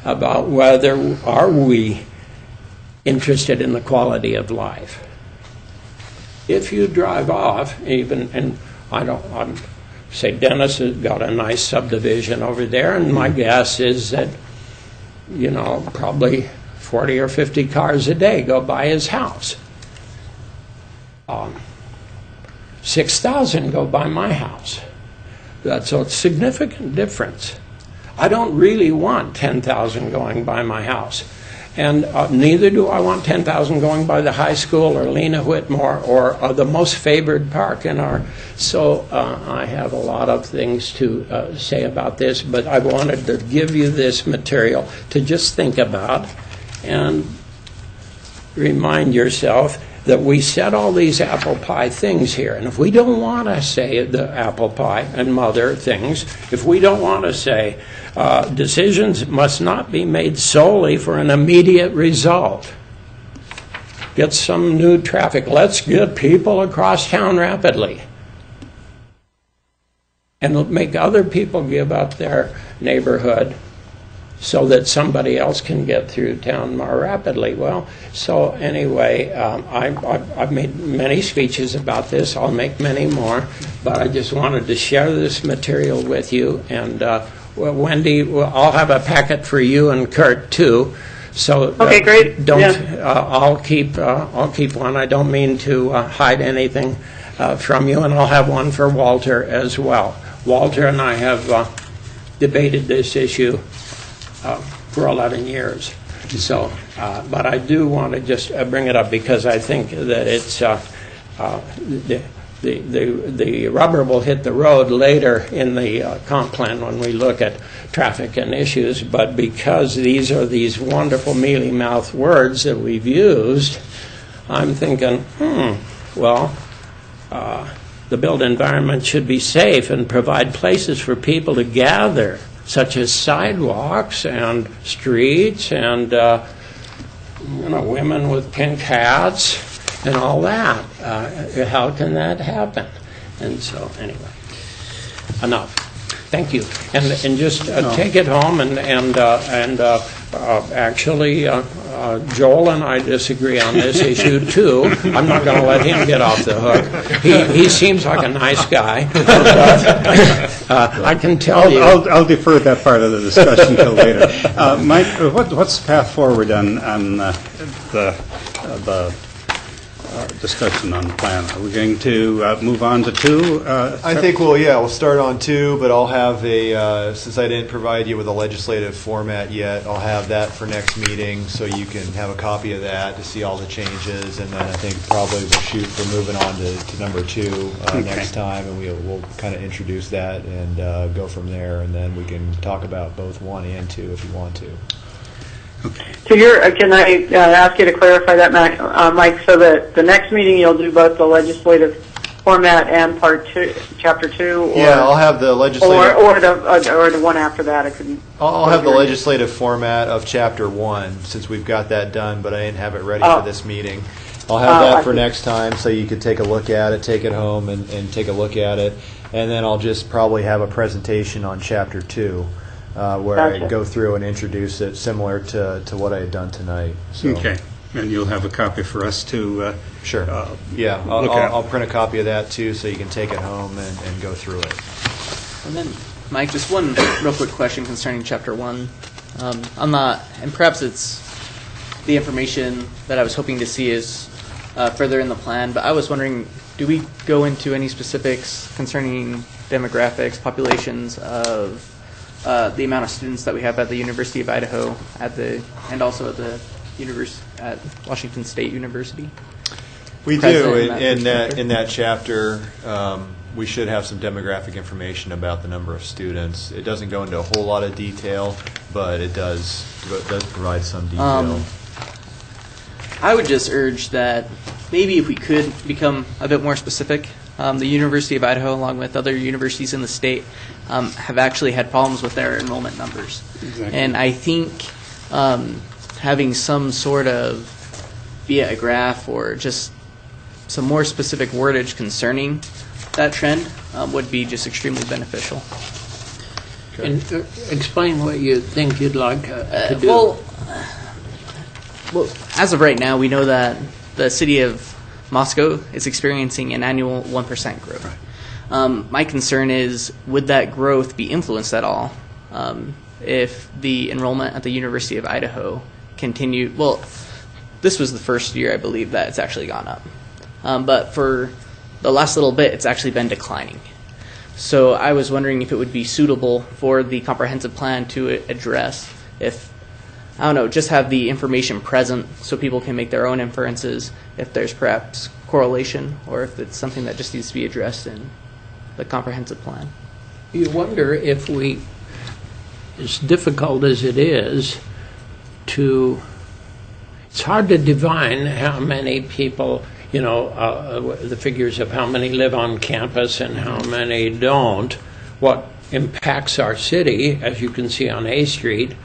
about whether are we interested in the quality of life. If you drive off, even, and I'm say Dennis has got a nice subdivision over there, and my guess is that, probably 40 or 50 cars a day go by his house. 6,000 go by my house. That's a significant difference. I don't really want 10,000 going by my house. And neither do I want 10,000 going by the high school or Lena Whitmore or the most favored park in our... So I have a lot of things to say about this, but I wanted to give you this material to just think about and remind yourself that we said all these apple pie things here. And if we don't want to say the apple pie and mother things, if we don't want to say decisions must not be made solely for an immediate result. Get some new traffic. Let's get people across town rapidly. And make other people give up their neighborhood so that somebody else can get through town more rapidly. Well, so anyway, I've made many speeches about this. I'll make many more, but I just wanted to share this material with you. And Wendy, I'll have a packet for you and Kurt too. So
okay, great.
I'll keep one. I don't mean to hide anything from you, and I'll have one for Walter as well. Walter and I have debated this issue for 11 years. So, but I do want to just bring it up because I think that it's the rubber will hit the road later in the comp plan when we look at traffic and issues. But because these are these wonderful mealy-mouthed words that we've used, I'm thinking, the built environment should be safe and provide places for people to gather, such as sidewalks and streets and women with pink hats and all that. How can that happen? And so anyway, enough. Thank you. And just take it home and actually Joel and I disagree on this issue too. I'm not going to let him get off the hook. He seems like a nice guy. I can tell you.
I'll defer that part of the discussion until later. Mike, what's the path forward on the discussion on the plan. Are we going to move on to 2?
I think we'll start on 2, but I'll have since I didn't provide you with a legislative format yet, I'll have that for next meeting so you can have a copy of that to see all the changes, and then I think probably we'll shoot for moving on to number 2 next time, and we'll kind of introduce that and go from there, and then we can talk about both 1 and 2 if you want to.
Okay.
So can I ask you to clarify that, Mike, so that the next meeting you'll do both the legislative format and chapter 2? Or,
Yeah, I'll have the legislative...
Or the one after that.
I'll have the legislative format of chapter 1, since we've got that done, but I didn't have it ready for this meeting. I'll have that for next time, so you can take a look at it, take it home and take a look at it, and then I'll just probably have a presentation on chapter 2. Where I go through and introduce it, similar to what I had done tonight. So.
Okay, and you'll have a copy for us to
sure. Yeah, I'll print a copy of that too, so you can take it home and go through it.
And then, Mike, just one real quick question concerning Chapter 1. I'm not, and perhaps it's the information that I was hoping to see is further in the plan, but I was wondering, do we go into any specifics concerning demographics, populations of the amount of students that we have at the University of Idaho and also at the at Washington State University?
We do. In that chapter, we should have some demographic information about the number of students. It doesn't go into a whole lot of detail, but it does provide some detail.
I would just urge that maybe if we could become a bit more specific. The University of Idaho, along with other universities in the state, have actually had problems with their enrollment numbers. Exactly. And I think having some sort of, via a graph or just some more specific wordage concerning that trend would be just extremely beneficial.
Okay. And explain what you think you'd like to do.
Well, as of right now, we know that the city of Moscow is experiencing an annual 1% growth. Right. My concern is, would that growth be influenced at all if the enrollment at the University of Idaho continued? Well, this was the first year, I believe, that it's actually gone up. But for the last little bit, it's actually been declining. So I was wondering if it would be suitable for the comprehensive plan to address if, I don't know, just have the information present so people can make their own inferences, if there's perhaps correlation, or if it's something that just needs to be addressed in the comprehensive plan.
You wonder if we, as difficult as it is, it's hard to divine how many people, the figures of how many live on campus and how many don't. What impacts our city, as you can see on A Street,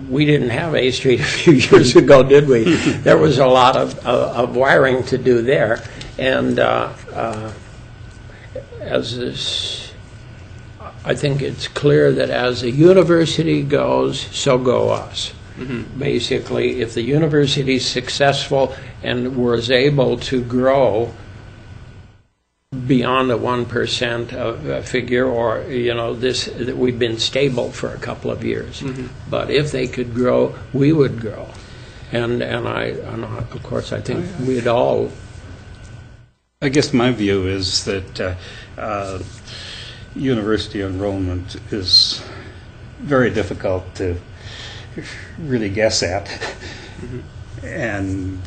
we didn't have A Street a few years ago, did we? There was a lot of wiring to do there. And I think it's clear that as a university goes, so go us. Mm-hmm. Basically, if the university is successful and was able to grow beyond a 1% figure, or that we've been stable for a couple of years. Mm-hmm. But if they could grow, we would grow, and of course I think we'd all.
I guess my view is that university enrollment is very difficult to really guess at. Mm-hmm. And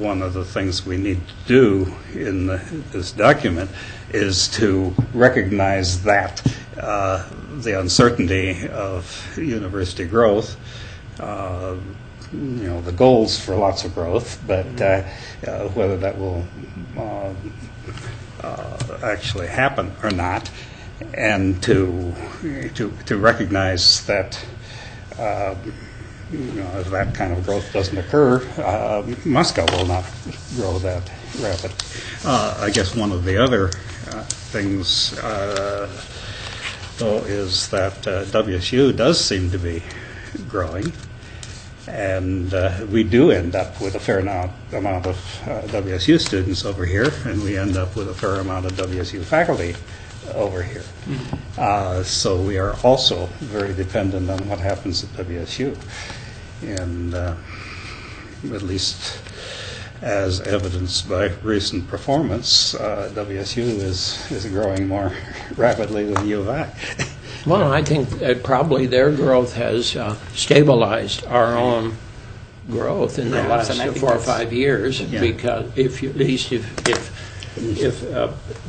one of the things we need to do in this document is to recognize that the uncertainty of university growth, the goals for lots of growth, but whether that will actually happen or not, and to recognize that. If that kind of growth doesn't occur, Moscow will not grow that rapid. I guess one of the other things, though, is that WSU does seem to be growing, and we do end up with a fair amount of WSU students over here, and we end up with a fair amount of WSU faculty over here. Mm-hmm. So we are also very dependent on what happens at WSU. And at least as evidenced by recent performance, WSU is growing more rapidly than U of I.
Well, I think that probably their growth has stabilized our own growth in the last
and I think
4 or
that's-
5 years, because if you, at least if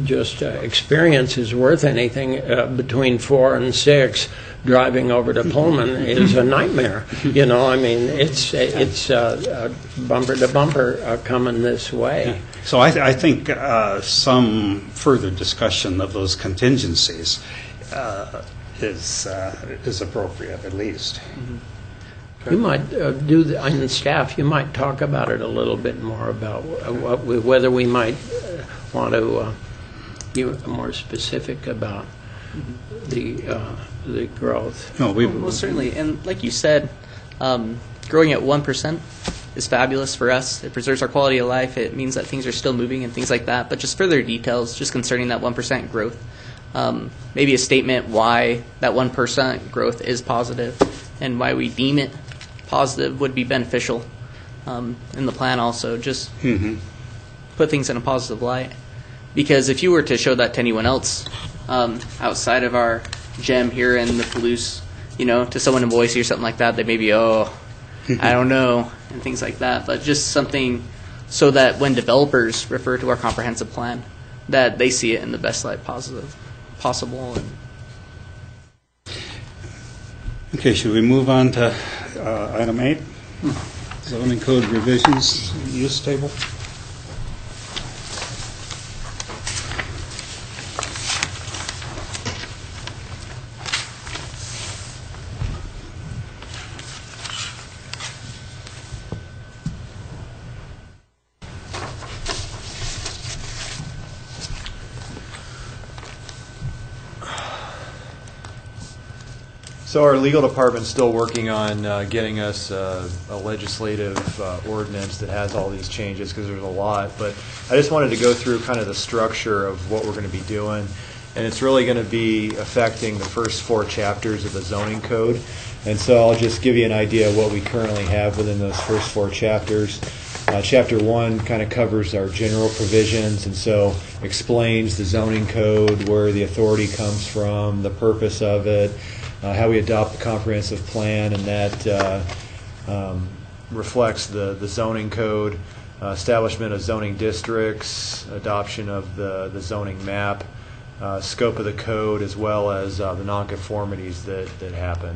just experience is worth anything, between 4 and 6, driving over to Pullman is a nightmare. You know, I mean, it's bumper to bumper coming this way.
So I think some further discussion of those contingencies is appropriate, at least.
You might do the, and staff, you might talk about it a little bit more about whether we might want to be more specific about the growth.
No,
Well, certainly, and like you said, growing at 1% is fabulous for us. It preserves our quality of life. It means that things are still moving and things like that. But just further details, just concerning that 1% growth, maybe a statement why that 1% growth is positive and why we deem it positive would be beneficial in the plan. Also, just put things in a positive light. Because if you were to show that to anyone else outside of our gem here in the Palouse, you know, to someone in Boise or something like that, they may be, I don't know, and things like that. But just something so that when developers refer to our comprehensive plan, that they see it in the best light possible. And
Okay, should we move on to item 8? Zoning code revisions, use table.
So our legal department's still working on getting us a legislative ordinance that has all these changes, because there's a lot. But I just wanted to go through kind of the structure of what we're going to be doing. And it's really going to be affecting the first 4 chapters of the zoning code. And so I'll just give you an idea of what we currently have within those first 4 chapters. Chapter 1 kind of covers our general provisions, and so explains the zoning code, where the authority comes from, the purpose of it, how we adopt the comprehensive plan, and that reflects the zoning code, establishment of zoning districts, adoption of the zoning map, scope of the code, as well as the nonconformities that happen.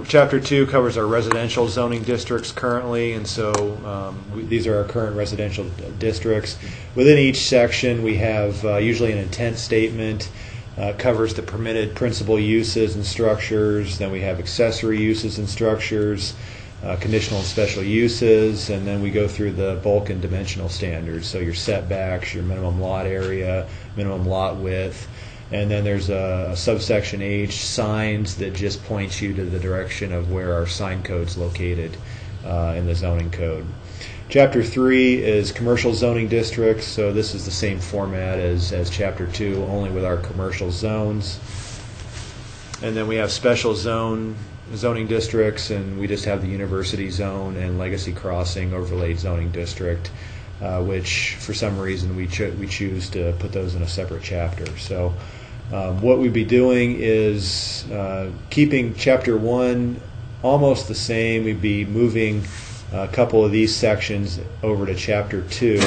Chapter 2 covers our residential zoning districts currently, and so these are our current residential districts. Within each section, we have usually an intent statement. Covers the permitted principal uses and structures. Then we have accessory uses and structures, conditional and special uses, and then we go through the bulk and dimensional standards. So your setbacks, your minimum lot area, minimum lot width, and then there's a subsection H, signs, that just points you to the direction of where our sign code's located in the zoning code. Chapter 3 is commercial zoning districts, so this is the same format as Chapter 2, only with our commercial zones. And then we have special zoning districts, and we just have the University Zone and Legacy Crossing overlaid zoning district, which for some reason we choose to put those in a separate chapter. So what we'd be doing is keeping Chapter 1 almost the same. We'd be moving a couple of these sections over to Chapter 2.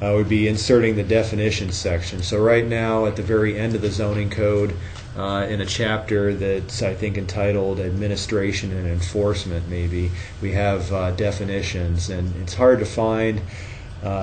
We'd be inserting the definition section. So right now, at the very end of the zoning code, in a chapter that's, I think, entitled Administration and Enforcement, maybe, we have definitions, and it's hard to find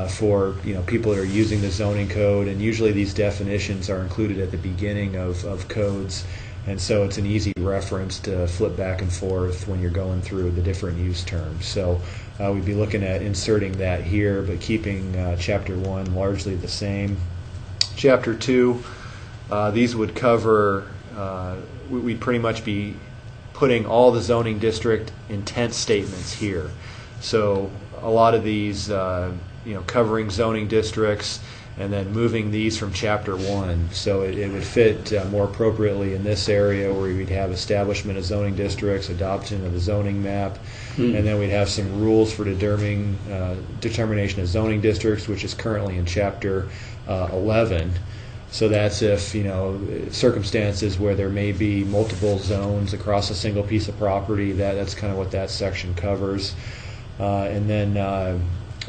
for people that are using the zoning code, and usually these definitions are included at the beginning of codes. And so it's an easy reference to flip back and forth when you're going through the different use terms. So we'd be looking at inserting that here, but keeping Chapter 1 largely the same. Chapter 2, these would cover, we'd pretty much be putting all the zoning district intent statements here. So a lot of these, covering zoning districts, and then moving these from Chapter 1. So it would fit more appropriately in this area where we'd have establishment of zoning districts, adoption of the zoning map, and then we'd have some rules for determination of zoning districts, which is currently in Chapter 11. So that's if, circumstances where there may be multiple zones across a single piece of property, that's kind of what that section covers. And then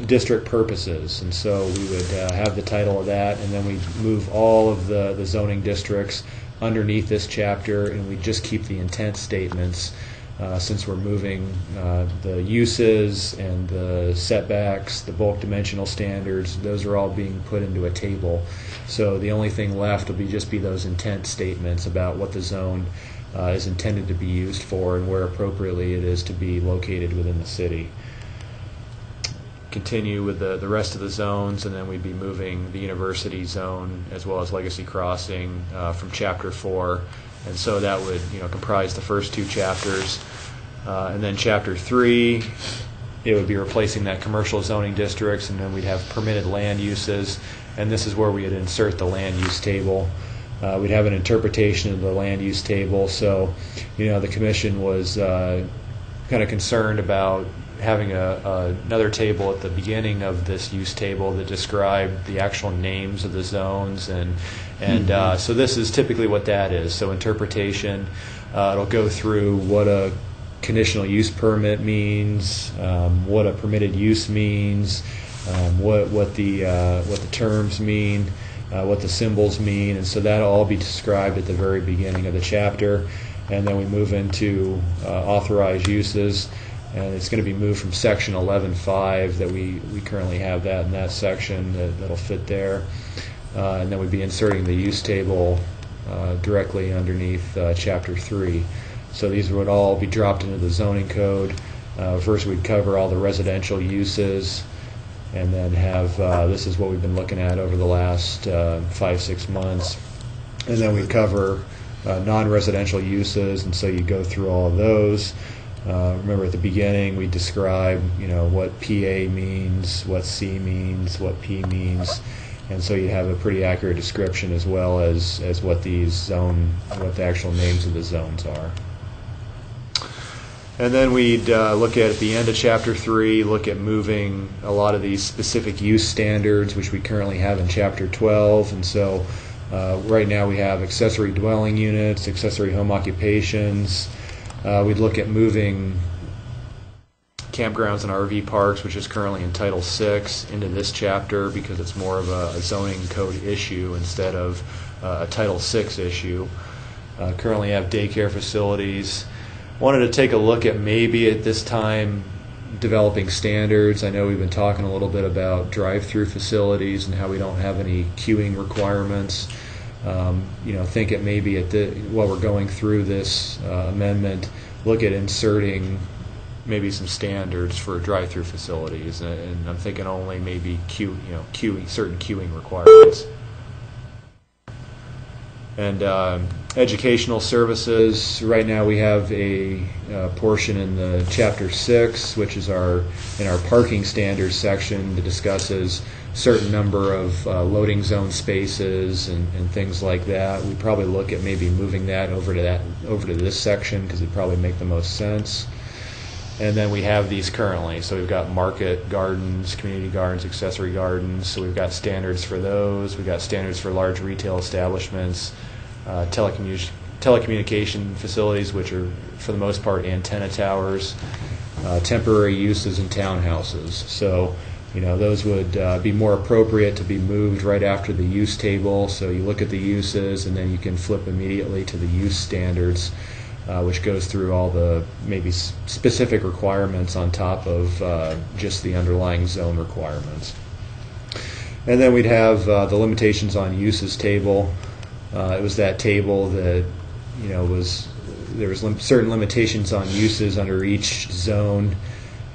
district purposes, and so we would have the title of that, and then we move all of the zoning districts underneath this chapter, and we just keep the intent statements since we're moving the uses and the setbacks, the bulk dimensional standards. Those are all being put into a table. So the only thing left will just be those intent statements about what the zone is intended to be used for and where appropriately it is to be located within the city. Continue with the rest of the zones, and then we'd be moving the university zone as well as Legacy Crossing from Chapter 4, and so that would comprise the first two chapters. And then Chapter 3, it would be replacing that commercial zoning districts, and then we'd have permitted land uses, and this is where we would insert the land use table. We'd have an interpretation of the land use table, so the commission was kind of concerned about having another table at the beginning of this use table that described the actual names of the zones, and so this is typically what that is. So interpretation, it'll go through what a conditional use permit means, what a permitted use means, what the terms mean, what the symbols mean, and so that'll all be described at the very beginning of the chapter, and then we move into authorized uses. And it's going to be moved from section 11.5 that we currently have that in that section that'll fit there. And then we'd be inserting the use table directly underneath Chapter 3. So these would all be dropped into the zoning code. First we'd cover all the residential uses, and then have, this is what we've been looking at over the last 5-6 months. And then we'd cover non-residential uses, and so you go through all of those. Remember at the beginning we described, what PA means, what C means, what P means, and so you have a pretty accurate description as well as what what the actual names of the zones are. And then we'd look at the end of Chapter 3, look at moving a lot of these specific use standards, which we currently have in Chapter 12, and so right now we have accessory dwelling units, accessory home occupations. We'd look at moving campgrounds and RV parks, which is currently in Title VI, into this chapter because it's more of a zoning code issue instead of a Title VI issue. Currently have daycare facilities. Wanted to take a look at maybe at this time developing standards. I know we've been talking a little bit about drive-through facilities and how we don't have any queuing requirements. Think it maybe while we're going through this amendment, look at inserting maybe some standards for drive-through facilities, and I'm thinking only maybe certain queuing requirements. And educational services, right now we have a portion in the Chapter 6, which is in our parking standards section that discusses certain number of loading zone spaces and things like that. We probably look at maybe moving that over to this section because it'd probably make the most sense. And then we have these currently. So we've got market gardens, community gardens, accessory gardens. So we've got standards for those. We've got standards for large retail establishments, telecommunication facilities, which are for the most part antenna towers, temporary uses, and townhouses. So those would be more appropriate to be moved right after the use table. So you look at the uses, and then you can flip immediately to the use standards, which goes through all the maybe specific requirements on top of just the underlying zone requirements. And then we'd have the limitations on uses table. It was that table that there was certain limitations on uses under each zone,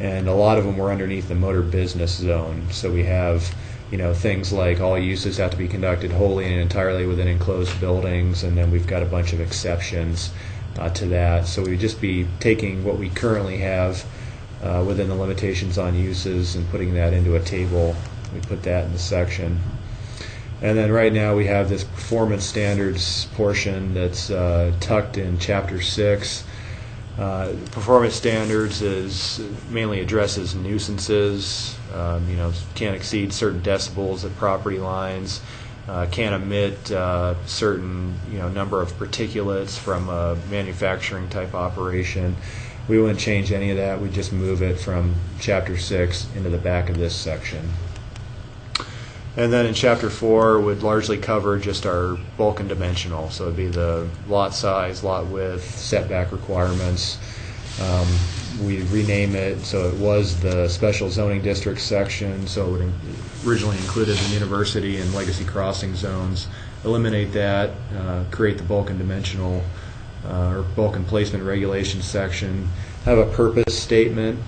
and a lot of them were underneath the motor business zone. So we have things like all uses have to be conducted wholly and entirely within enclosed buildings, and then we've got a bunch of exceptions to that. So we'd just be taking what we currently have within the limitations on uses and putting that into a table. We put that in the section. And then right now we have this performance standards portion that's tucked in Chapter 6. Performance standards mainly addresses nuisances. Can't exceed certain decibels at property lines. Can't emit certain number of particulates from a manufacturing type operation. We wouldn't change any of that. We just move it from Chapter 6 into the back of this section. And then in Chapter 4 would largely cover just our bulk and dimensional. So it would be the lot size, lot width, setback requirements. We rename it, so it was the special zoning district section, so it would originally included the university and legacy crossing zones. Eliminate that, create the bulk and dimensional or bulk and placement regulations section. Have a purpose statement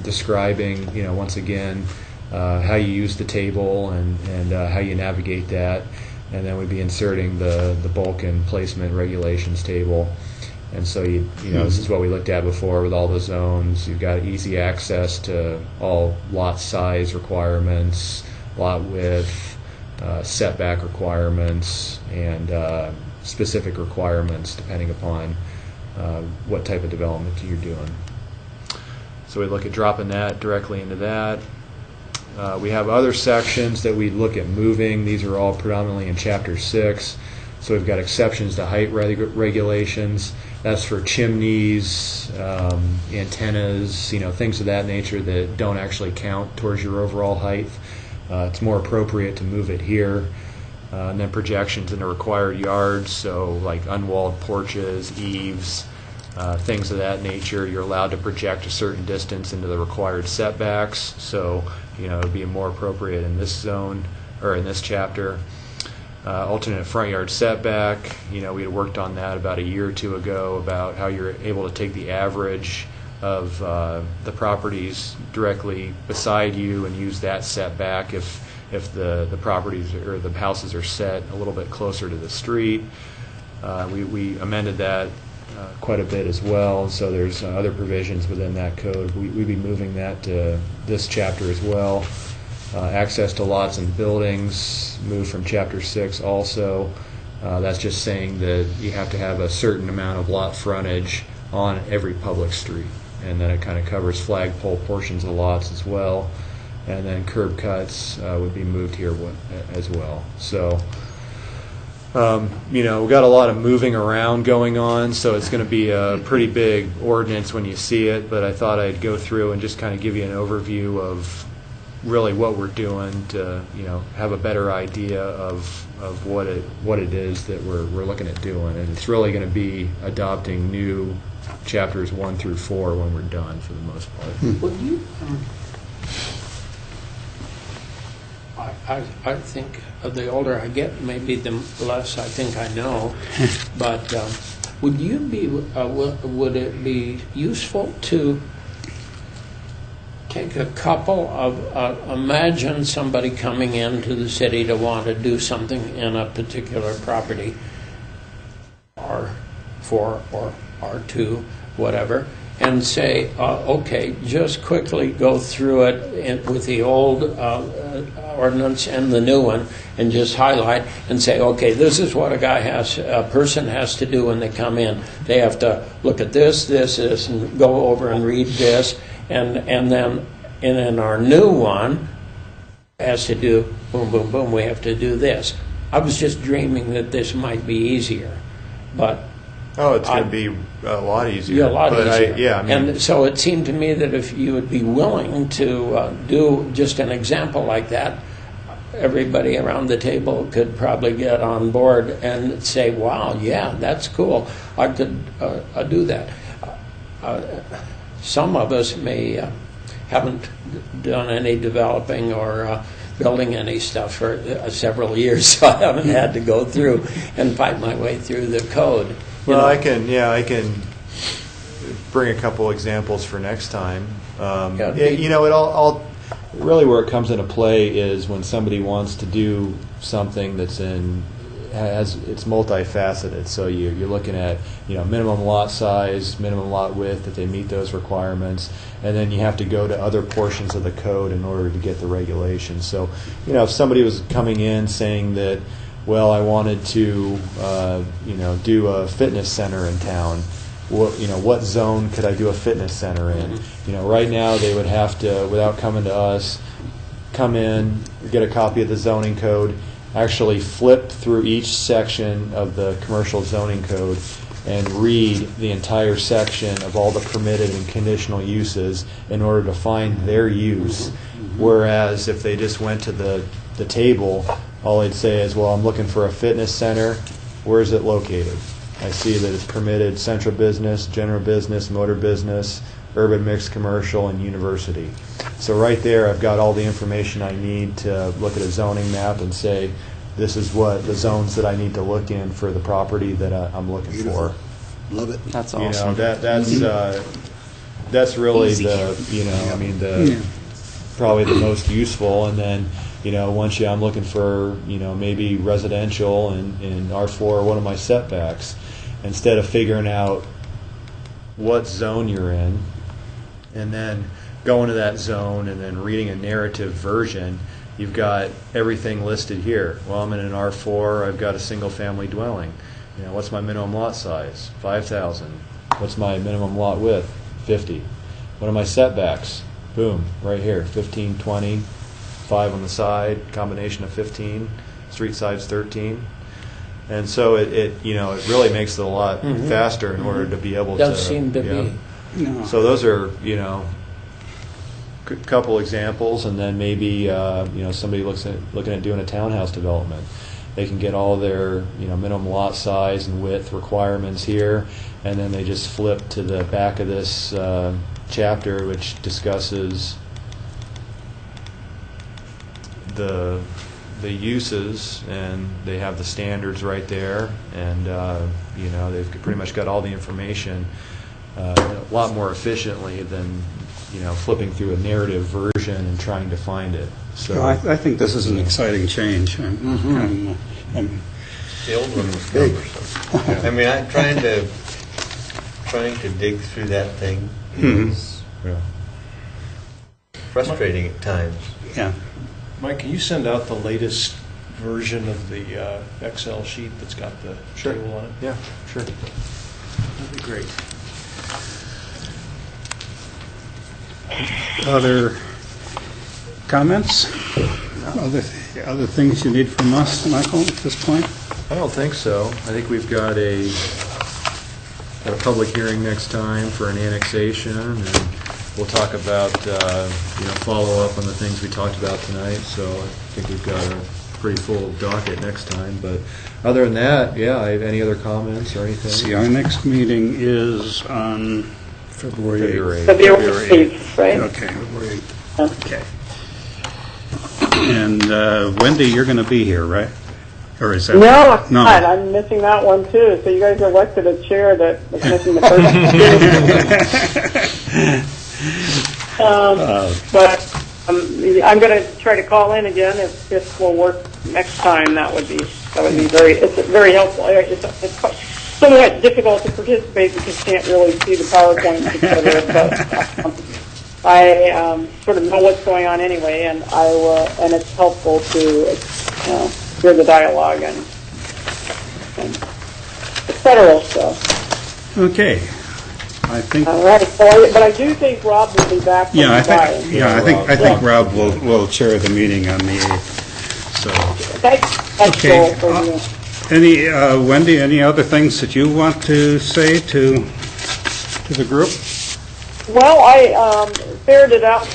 describing, once again, how you use the table and how you navigate that, and then we'd be inserting the bulk and placement regulations table. And so this is what we looked at before with all the zones. You've got easy access to all lot size requirements, lot width, setback requirements, and specific requirements depending upon what type of development you're doing. So we look at dropping that directly into that. We have other sections that we look at moving. These are all predominantly in Chapter 6. So we've got exceptions to height regulations. That's for chimneys, antennas, things of that nature that don't actually count towards your overall height. It's more appropriate to move it here. And then projections into required yards, so like unwalled porches, eaves, things of that nature. You're allowed to project a certain distance into the required setbacks, so it would be more appropriate in this zone or in this chapter. Alternate front yard setback, we had worked on that about a year or two ago about how you're able to take the average of the properties directly beside you and use that setback if the properties or the houses are set a little bit closer to the street. We amended that quite a bit as well, so there's other provisions within that code. We'd be moving that to this chapter as well. Access to lots and buildings, moved from Chapter 6 also. That's just saying that you have to have a certain amount of lot frontage on every public street. And then it kind of covers flagpole portions of lots as well. And then curb cuts would be moved here as well. So, we've got a lot of moving around going on, so it's going to be a pretty big ordinance when you see it, but I thought I'd go through and just kind of give you an overview of really what we're doing to have a better idea of what it is that we're looking at doing, and it's really going to be adopting new chapters 1 through 4 when we're done for the most part.
Would you? I think the older I get, maybe the less I think I know. But would you be? Would it be useful to take a couple of, imagine somebody coming into the city to want to do something in a particular property, R4 or R2, whatever, and say, okay, just quickly go through it with the old ordinance and the new one, and just highlight and say, okay, this is what a person has to do when they come in. They have to look at this, and go over and read this. And then in our new one, has to do boom, boom, boom, we have to do this. I was just dreaming that this might be easier, but
it's going to be a lot easier.
Yeah, a lot easier.
And
so it seemed to me that if you would be willing to do just an example like that, everybody around the table could probably get on board and say, wow, yeah, that's cool. I could do that. Some of us may haven't done any developing or building any stuff for several years, so I haven't had to go through and fight my way through the code.
Well, I can bring a couple examples for next time. It all really where it comes into play is when somebody wants to do something that's in it's multifaceted. So you're looking at, minimum lot size, minimum lot width, if they meet those requirements, and then you have to go to other portions of the code in order to get the regulations. So, if somebody was coming in saying that, well, I wanted to, do a fitness center in town, what zone could I do a fitness center in? Right now they would have to, without coming to us, come in, get a copy of the zoning code, actually flip through each section of the commercial zoning code and read the entire section of all the permitted and conditional uses in order to find their use. Whereas if they just went to the table, all they'd say is, well, I'm looking for a fitness center. Where is it located? I see that it's permitted central business, general business, motor business, urban mixed commercial, and university. So right there, I've got all the information I need to look at a zoning map and say, this is what the zones that I need to look in for the property that I'm looking
Beautiful.
for.
Love it.
That's awesome.
That's really
Easy.
probably the most useful. And then, once I'm looking for, maybe residential in R4, what are my setbacks? Instead of figuring out what zone you're in, and then going to that zone and then reading a narrative version, you've got everything listed here. Well, I'm in an R4, I've got a single family dwelling. What's my minimum lot size? 5,000. What's my minimum lot width? 50. What are my setbacks? Boom, right here, 15, 20, 5 on the side, combination of 15, street side's 13. And so it really makes it a lot faster in order to be able to.
Does seem to be.
No.
So those are, couple examples, and then maybe somebody looking at doing a townhouse development. They can get all their minimum lot size and width requirements here, and then they just flip to the back of this chapter, which discusses the uses, and they have the standards right there, and they've pretty much got all the information a lot more efficiently than flipping through a narrative version and trying to find it. So
I think this is an exciting change.
The old one was cumbersome. I mean, I'm trying to dig through that thing is frustrating at times.
Yeah.
Mike, can you send out the latest version of the Excel sheet that's got the table on it?
yeah, sure.
That'd be great.
Other comments? Other things you need from us, Michael, at this point?
I don't think so. I think we've got a public hearing next time for an annexation, and we'll talk about follow up on the things we talked about tonight. So I think we've got a pretty full docket next time. But other than that, any other comments or anything?
See, our next meeting is on
February 8th.
February 8th, right?
Okay, February 8th. Okay. And Wendy, you're going to be here, right? Or is that
No, I'm not. I'm missing that one too. So you guys elected a chair that was missing the first. But I'm going to try to call in again if this will work next time. That would be very helpful. It's somewhat difficult to participate because you can't really see the PowerPoint, etc. But I sort of know what's going on anyway, and I will, and it's helpful to hear the dialogue and etc. So.
Okay. I think.
All right. So but I do think Rob will be back.
I think Rob will chair the meeting on the 8th. So.
That's
Okay.
cool for you.
Wendy, any other things that you want to say to the group?
Well, I ferreted out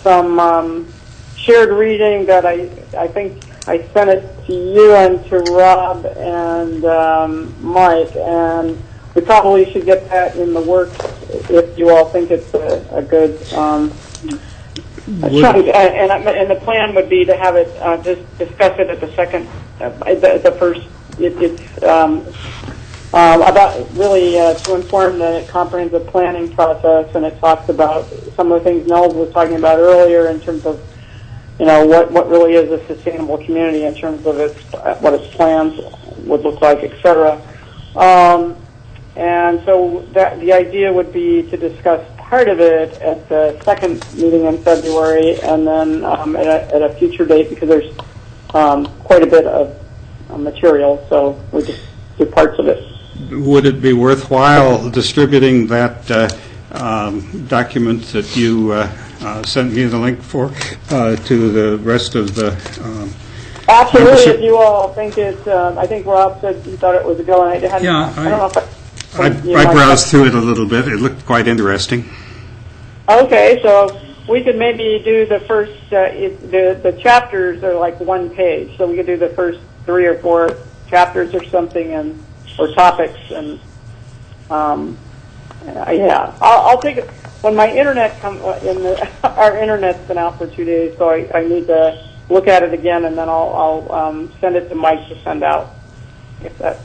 some shared reading that I think I sent it to you and to Rob and Mike, and we probably should get that in the works if you all think it's a good chunk. And the plan would be to have it just discuss it at the second, the first. It's about really to inform the comprehensive planning process, and it talks about some of the things Nels was talking about earlier in terms of what really is a sustainable community in terms of what its plans would look like, et cetera. And so the idea would be to discuss part of it at the second meeting in February, and then at a future date, because there's quite a bit of material, so we just do parts of it.
Would it be worthwhile distributing that document that you sent me the link for to the rest of the
Absolutely,
membership?
if you all think it, I think Rob said he thought it was a go, and I don't know if
I browsed through it a little bit. It looked quite interesting.
Okay, so we could maybe do the first, the chapters are like one page, so we could do the first 3 or 4 chapters or something, or topics, and yeah, I'll take it. When my internet our internet's been out for 2 days, so I need to look at it again, and then I'll send it to Mike to send out. If that.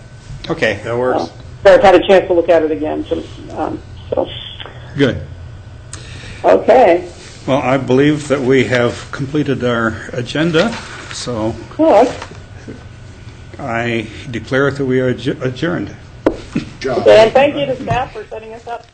Okay, that works.
So I've had a chance to look at it again. So.
Good.
Okay.
Well, I believe that we have completed our agenda, so
Good.
I declare that we are adjourned.
Job.
And thank you to staff for setting us up.